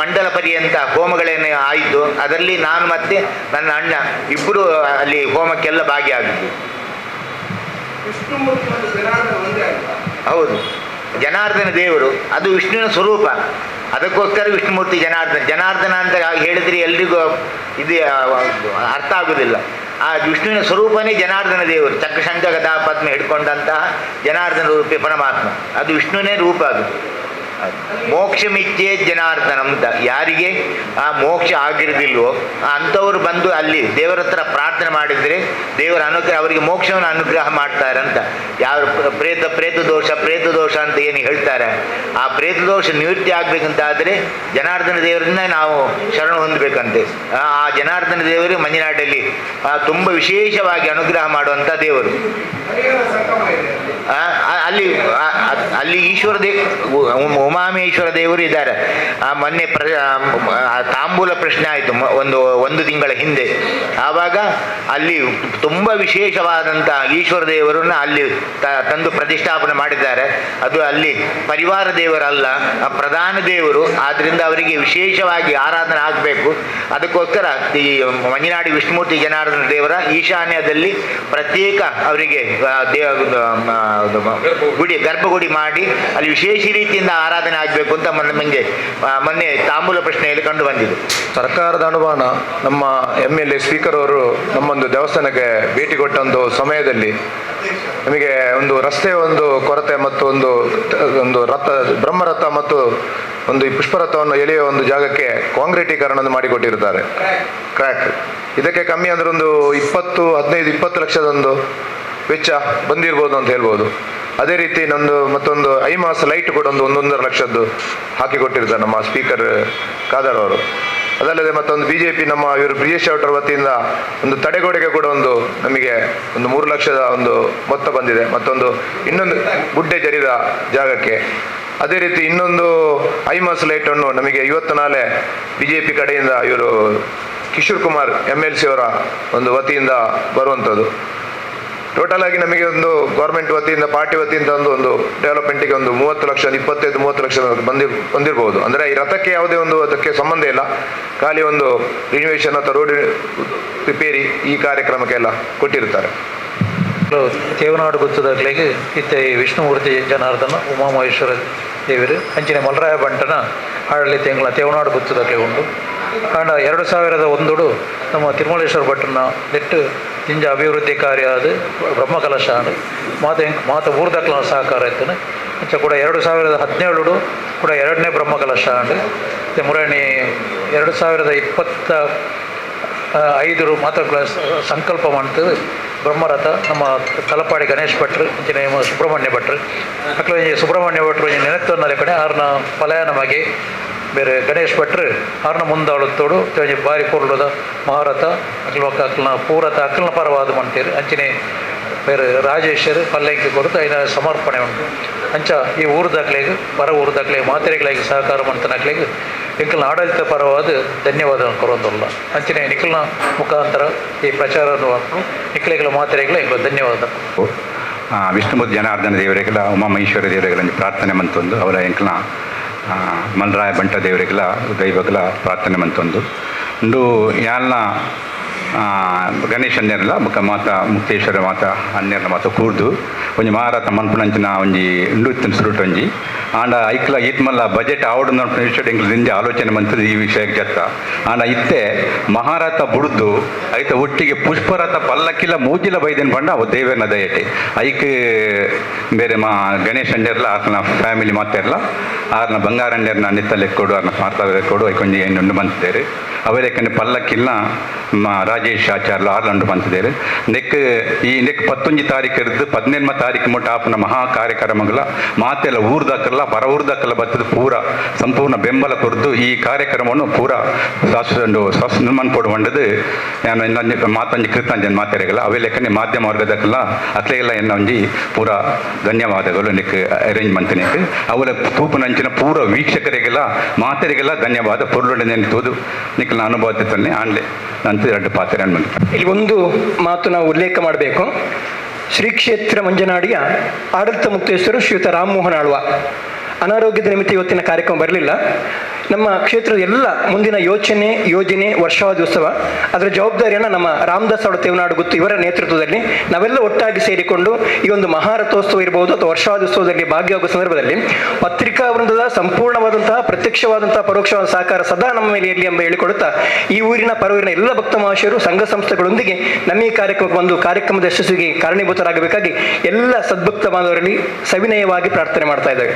ಮಂಡಲ ಪರ್ಯಂತ ಹೋಮಗಳೇನು ಆಯಿತು. ಅದರಲ್ಲಿ ನಾನು ಮತ್ತೆ ನನ್ನ ಅಣ್ಣ ಇಬ್ಬರು ಅಲ್ಲಿ ಹೋಮಕ್ಕೆಲ್ಲ ಭಾಗಿಯಾಗಿದ್ದು. ಹೌದು, ಜನಾರ್ದನ ದೇವರು ಅದು ವಿಷ್ಣುವಿನ ಸ್ವರೂಪ. ಅದಕ್ಕೋಸ್ಕರ ವಿಷ್ಣುಮೂರ್ತಿ ಜನಾರ್ದನ ಅಂತ ಹೇಳಿದ್ರೆ ಎಲ್ರಿಗೂ ಇದು ಅರ್ಥ ಆಗುವುದಿಲ್ಲ. ಆ ವಿಷ್ಣುವಿನ ಸ್ವರೂಪನೇ ಜನಾರ್ದನ ದೇವರು. ಚಕ್ರಶಂಖ ಗದಾ ಪದ್ಮ ಹಿಡ್ಕೊಂಡಂತಹ ಜನಾರ್ದನ ರೂಪಿ ಪರಮಾತ್ಮ, ಅದು ವಿಷ್ಣುವಿನೇ ರೂಪ. ಅದು ಮೋಕ್ಷಮಿಚ್ಛೆ ಜನಾರ್ದನ ಅಂತ ಯಾರಿಗೆ ಆ ಮೋಕ್ಷ ಆಗಿರೋದಿಲ್ವೋ ಅಂಥವ್ರು ಬಂದು ಅಲ್ಲಿ ದೇವರ ಹತ್ರ ಪ್ರಾರ್ಥನೆ ಮಾಡಿದರೆ ದೇವರ ಅನುಗ್ರಹ, ಅವರಿಗೆ ಮೋಕ್ಷವನ್ನು ಅನುಗ್ರಹ ಮಾಡ್ತಾರಂತ. ಯಾವ ಪ್ರೇತ ದೋಷ ಅಂತ ಏನು ಹೇಳ್ತಾರೆ, ಆ ಪ್ರೇತ ದೋಷ ನಿವೃತ್ತಿ ಆಗ್ಬೇಕಂತಾದರೆ ಜನಾರ್ದನ ದೇವರನ್ನ ನಾವು ಶರಣ ಹೊಂದಬೇಕಂತೆ. ಆ ಜನಾರ್ದನ ದೇವರು ಮಂಜನಾಡಲ್ಲಿ ತುಂಬ ವಿಶೇಷವಾಗಿ ಅನುಗ್ರಹ ಮಾಡುವಂಥ ದೇವರು. ಅಲ್ಲಿ ಈಶ್ವರ ಉಮಾಮೇಶ್ವರ ದೇವರು ಇದ್ದಾರೆ. ಮೊನ್ನೆ ತಾಂಬೂಲ ಪ್ರಶ್ನೆ ಆಯಿತು ಒಂದು ತಿಂಗಳ ಹಿಂದೆ. ಆವಾಗ ಅಲ್ಲಿ ತುಂಬ ವಿಶೇಷವಾದಂಥ ಈಶ್ವರ ದೇವರನ್ನ ಅಲ್ಲಿ ತಂದು ಪ್ರತಿಷ್ಠಾಪನೆ ಮಾಡಿದ್ದಾರೆ. ಅದು ಅಲ್ಲಿ ಪರಿವಾರ ದೇವರಲ್ಲ, ಪ್ರಧಾನ ದೇವರು. ಆದ್ದರಿಂದ ಅವರಿಗೆ ವಿಶೇಷವಾಗಿ ಆರಾಧನೆ ಆಗಬೇಕು. ಅದಕ್ಕೋಸ್ಕರ ಈ ಮಂಜನಾಡಿ ವಿಷ್ಣುಮೂರ್ತಿ ಜನಾರ್ದನ ದೇವರ ಈಶಾನ್ಯದಲ್ಲಿ ಪ್ರತ್ಯೇಕ ಅವರಿಗೆ ಗರ್ಭಗುಡಿ ಮಾಡಿ ಅಲ್ಲಿ ವಿಶೇಷ ರೀತಿಯಿಂದ ಆರಾಧನೆ ಆಗಬೇಕು ಅಂತ ನಮಗೆ ಮೊನ್ನೆ ತಾಂಬೂಲ ಪ್ರಶ್ನೆಯಲ್ಲಿ ಕಂಡು ಬಂದಿದೆ. ಸರ್ಕಾರದ ಅನುದಾನ ನಮ್ಮ MLA ಸ್ಪೀಕರ್ ಅವರು ನಮ್ಮೊಂದು ದೇವಸ್ಥಾನಕ್ಕೆ ಭೇಟಿ ಕೊಟ್ಟ ಒಂದು ಸಮಯದಲ್ಲಿ ನಮಗೆ ಒಂದು ರಸ್ತೆ ಒಂದು ಕೊರತೆ ಮತ್ತು ಒಂದು ರಥ ಬ್ರಹ್ಮರಥ ಮತ್ತು ಒಂದು ಈ ಪುಷ್ಪರಥವನ್ನು ಎಳೆಯುವ ಒಂದು ಜಾಗಕ್ಕೆ ಕಾಂಕ್ರೀಟೀಕರಣ ಮಾಡಿಕೊಟ್ಟಿರ್ತಾರೆ ಕ್ರ್ಯಾಕ್. ಇದಕ್ಕೆ ಕಮ್ಮಿ ಅಂದ್ರೆ ಒಂದು 15-20 ಲಕ್ಷದೊಂದು ವೆಚ್ಚ ಬಂದಿರ್ಬೋದು ಅಂತ ಹೇಳ್ಬೋದು. ಅದೇ ರೀತಿ ಮತ್ತೊಂದು ಐಮಾಸ್ ಲೈಟ್ ಕೂಡ 1.5 ಲಕ್ಷದ್ದು ಹಾಕಿಕೊಟ್ಟಿರ್ತಾರೆ ನಮ್ಮ ಸ್ಪೀಕರ್ ಖಾದರ್ ಅವರು. ಅದಲ್ಲದೆ ಮತ್ತೊಂದು BJP ಇವರು ಬ್ರಿಜೇಶ್ ಅವರ ವತಿಯಿಂದ ಒಂದು ತಡೆಗೋಡೆಗೆ ಕೂಡ ನಮಗೆ 3 ಲಕ್ಷದ ಒಂದು ಮೊತ್ತ ಬಂದಿದೆ. ಇನ್ನೊಂದು ಗುಡ್ಡೆ ಜರಿದ ಜಾಗಕ್ಕೆ. ಅದೇ ರೀತಿ ಇನ್ನೊಂದು ಐಮಾಸ್ ಲೈಟನ್ನು ನಮಗೆ ಇವತ್ತು ನಾಳೆ BJP ಕಡೆಯಿಂದ ಇವರು ಕಿಶೋರ್ ಕುಮಾರ್ MLC ಅವರ ಒಂದು ವತಿಯಿಂದ ಬರುವಂಥದ್ದು. ಟೋಟಲ್ ಆಗಿ ನಮಗೆ ಒಂದು ಗೌರ್ಮೆಂಟ್ ವತಿಯಿಂದ ಪಾರ್ಟಿ ವತಿಯಿಂದ ಒಂದು ಡೆವಲಪ್ಮೆಂಟಿಗೆ 30 ಲಕ್ಷ 25-30 ಲಕ್ಷ ಬಂದಿರಬಹುದು. ಅಂದರೆ ಈ ರಥಕ್ಕೆ ಯಾವುದೇ ಅದಕ್ಕೆ ಸಂಬಂಧ ಇಲ್ಲ, ಖಾಲಿ ಒಂದು ರಿನಿವೇಶನ್ ಅಥವಾ ರೋಡ್ ರಿಪೇರಿ ಈ ಕಾರ್ಯಕ್ರಮಕ್ಕೆಲ್ಲ ಕೊಟ್ಟಿರ್ತಾರೆ. ತೇವನಾಡು ಗೊತ್ತದಾಗ್ಲಿಗೆ ಇತ್ತೆ ವಿಷ್ಣುಮೂರ್ತಿ ಜನಾರ್ದನ ಉಮಾಮಹೇಶ್ವರ ದೇವರು ಅಂಚಿನ ಮಲರಾಯ ಬಂಟನ ಆಡಳಿತ ಎಂಗಳ ತೇವನಾಡು ಗೊತ್ತದಾಗ್ಲಿ ಉಂಟು. ಕಾಂಡ 2001 ನಮ್ಮ ತಿರುಮಲೇಶ್ವರ ಭಟ್ರನ ನೆಟ್ಟು ಜಿಂಜ ಅಭಿವೃದ್ಧಿ ಕಾರ್ಯ ಅದು ಬ್ರಹ್ಮಕಲಶ ಮಾತ ಊರ್ದಕ್ಲ ಸಹಕಾರ ಇತ್ತು. ಅಂಚ ಕೂಡ 2017 ಕೂಡ 2ನೇ ಬ್ರಹ್ಮಕಲಶ ಅಂಡು ಮುರಣಿ 2025 ಮಾತ್ರ ಸಂಕಲ್ಪ ಮಾಡ್ತದೆ ಬ್ರಹ್ಮರಥ ನಮ್ಮ ತಲಪಾಡಿ ಗಣೇಶ್ ಭಟ್ರು ಇಂಚಿನ ಸುಬ್ರಹ್ಮಣ್ಯ ಭಟ್ರು ಅಕ್ಲ ಸುಬ್ರಹ್ಮಣ್ಯ ಭಟ್ರು ನೆನತ್ತೊಂದಲೆ ಕಡೆ ಆರ್ನ ಪಲಾಯನವಾಗಿ ಬೇರೆ ಗಣೇಶ್ ಭಟ್ರು ಆರ್ನ ಮುಂದಾಳುತ್ತೋಡು ಬಾರಿ ಪೂರ್ಣದ ಮಹಾರಥ ಅಕ್ಲನ ಪೂರಥ ಅಕ್ಲನ ಪರವಾದ ಮಾಡ್ತೀರಿ ಅಂಚನೆ ಬೇರೆ ರಾಜೇಶ್ವರ್ ಪಲ್ಲಂಕಿ ಕೊರತು ಐನ ಸಮರ್ಪಣೆ ಉಂಟು. ಅಂಚ ಈ ಊರದಾಗ್ಲಿಗೆ ಊರದಾಗ್ಲಿಗೆ ಮಾತ್ರೆಗಳಿಗೆ ಸಹಕಾರ ಮಾಡ್ತಾನಾಗ್ಲಿಗೆ ನಿಖಲ್ನ ಆಡಳಿತ ಪರವಾದ ಧನ್ಯವಾದ ಕೊರೋದಲ್ಲ. ಅಂಚನೆ ನಿಖಲ್ನ ಮುಖಾಂತರ ಈ ಪ್ರಚಾರವನ್ನು ನಿಖಲಿಗಳ ಮಾತ್ರೆಗಳ ಈಗ ಧನ್ಯವಾದ. ವಿಷ್ಣುಮೂರ್ತಿ ಜನಾರ್ದನ ದೇವರಿಗೆಲ್ಲ ಉಮಾಮಹೇಶ್ವರ ದೇವರಿಗೆಲ್ಲ ಪ್ರಾರ್ಥನೆ ಮಂತೊಂದು ಅವರ ಎಂಕಲ್ನ ಮಲರಾಯ ಬಂಟ ದೇವರಿಗೆಲ್ಲ ದೈವಗಳ ಪ್ರಾರ್ಥನೆ ಮಂತೊಂದು ಇಂದು ಯಾಲ್ನ ಗಣೇಶ್ ಅನ್ಯರಲ್ಲ ಮಾತ ಮುಕ್ತೇಶ್ವರ ಮಾತ ಅನ್ಯರ್ನ ಮಾತ ಕೂರ್ದು ಒಂಜಿ ಮಹಾರಥ ಮನ್ಪುನಂಚಿನ ಒಂಜಿ ಇಂಡು ಇತ್ತಿನ ಸುರುಟು ಒಂಜಿ ಆಂಡ ಐಕ್ಲ ಈತ್ ಮಲ್ಲ ಬಜೆಟ್ ಆವಡು ವಿಷಯ ಎಂಕ್ಲು ದಿಂಜಿ ಆಲೋಚನೆ ಮಂತದ್ದು ಈ ವಿಷಯಕ್ಕೆ ಜತ್ತ ಆಂಡ ಇತ್ತೆ ಮಹಾರಥ ಬುಡ್ದು ಐತ ಒಟ್ಟಿಗೆ ಪುಷ್ಪರಥ ಪಲ್ಲಕ್ಕಿಲ್ಲ ಮೂಜಿಲ ಬೈದೇನು ಪಂಡ ಅವು ದೇವೇನ ದಯಟೆ ಐಕ್ ಬೇರೆ ಗಣೇಶ್ ಅಣ್ಯರ್ಲ ಆತನ ಫ್ಯಾಮಿಲಿ ಮಾತಾರಲ್ಲ ಆರ್ನ ಬಂಗಾರಣ್ಯರ್ನ ನಿತ್ತಲೆಕ್ಕೊಡು ಆರ್ನ ಮಾತಾವೆಕ್ಕೊಡು ಐಕೊಂಜಿ ಏನು ಮಂತಿದ್ದೇವೆ ಅವರೇಕಂದ್ರೆ ಪಲ್ಲಕ್ಕಿಲ್ಲ ರಾಜೇಶ್ ಆಚಾರ್ಯ ಆರ್ಲಂಡು ಬಂತಿದ್ದೇವೆ. ನೆಕ್ 11 ತಾರೀಕು ಇರ್ದು 17ನೇ ತಾರೀಕು ಮುಟ್ಟ ಆಪನ ಮಹಾ ಕಾರ್ಯಕ್ರಮಗಳ ಮಾತೆಲ್ಲ ಊರ್ದಾಕಲ್ಲ ಪರ ಊರ್ದಾಕಲ್ಲ ಬರ್ತದ ಪೂರ ಸಂಪೂರ್ಣ ಬೆಂಬಲ ಕೊರದು ಈ ಕಾರ್ಯಕ್ರಮವನ್ನು ಪೂರ ನಿರ್ಮಾಣ ಕೊಡುವಂಡದು ನಾನು ಇನ್ನೊಂದು ಮಾತೊಂದು ಕೃತಂಜನ ಮಾತೆರೆಗಲ್ಲ ಅವೇ ಲೆಕ್ಕನೆ ಮಾಧ್ಯಮ ವರ್ಗದಕ್ಕೆಲ್ಲ ಅಕ್ಲೆಲ್ಲ ಒಂಜಿ ಪೂರ ಧನ್ಯವಾದಗಳು ನೆಕ್ ಅರೇಂಜ್ಮೆಂಟ್ ನೆಕ್ ಅವಳ ತೂಪುನಂಚಿನ ಪೂರ ವೀಕ್ಷಕರಿಗೆಲ್ಲ ಮಾತೆರೆಗೆಲ್ಲ ಧನ್ಯವಾದ ಪೊರ್ಲೊಂಡೆ ನೆನೆತೋದು ನಿಖಲ್ನ ಅನುಭವದಲ್ಲಿ ಆನ್ಲೆ ನಂತರ 2 ಪಾತ್ರೆ ಅನ್ಬಂದು ಇಲ್ಲಿ ಒಂದು ಮಾತು ನಾವು ಉಲ್ಲೇಖ ಮಾಡಬೇಕು. ಶ್ರೀ ಕ್ಷೇತ್ರ ಮಂಜನಾಡಿಯ ಆಡಳಿತ ಮುಕ್ತೇಶ್ವರು ಶ್ರೀಯುತ ರಾಮಮೋಹನ್ ಆಳ್ವ ಅನಾರೋಗ್ಯದ ನಿಮಿತ್ತ ಇವತ್ತಿನ ಕಾರ್ಯಕ್ರಮ ಬರಲಿಲ್ಲ. ನಮ್ಮ ಕ್ಷೇತ್ರದ ಎಲ್ಲ ಮುಂದಿನ ಯೋಜನೆ ವರ್ಷಾವಧಿ ಅದರ ಜವಾಬ್ದಾರಿಯನ್ನು ನಮ್ಮ ರಾಮದಾಸ್ ಅವರ ತೇವನಾಡು ಗೊತ್ತು ಇವರ ನೇತೃತ್ವದಲ್ಲಿ ನಾವೆಲ್ಲ ಒಟ್ಟಾಗಿ ಸೇರಿಕೊಂಡು ಈ ಒಂದು ಮಹಾರಥೋತ್ಸವ ಇರಬಹುದು ಅಥವಾ ವರ್ಷಾವಧಿ ಭಾಗಿಯಾಗುವ ಸಂದರ್ಭದಲ್ಲಿ ಪತ್ರಿಕಾ ವೃಂದದ ಸಂಪೂರ್ಣವಾದಂತಹ ಪ್ರತ್ಯಕ್ಷವಾದಂತಹ ಪರೋಕ್ಷವಾದ ಸಹಕಾರ ಸದಾ ನಮ್ಮ ಮೇಲೆ ಇರಲಿ ಎಂಬ ಹೇಳಿಕೊಡುತ್ತಾ ಈ ಊರಿನ ಪರವೂರಿನ ಎಲ್ಲ ಭಕ್ತ ಮಹಾಶಯರು ಸಂಘ ಸಂಸ್ಥೆಗಳೊಂದಿಗೆ ನಮ್ಮ ಈ ಕಾರ್ಯಕ್ರಮಕ್ಕೆ ಒಂದು ಕಾರ್ಯಕ್ರಮದ ಯಶಸ್ವಿಗೆ ಕಾರಣೀಭೂತರಾಗಬೇಕಾಗಿ ಎಲ್ಲ ಸದ್ಭಕ್ತ ಬಾಂಧವರಲ್ಲಿ ಸವಿನಯವಾಗಿ ಪ್ರಾರ್ಥನೆ ಮಾಡ್ತಾ ಇದ್ದೇವೆ.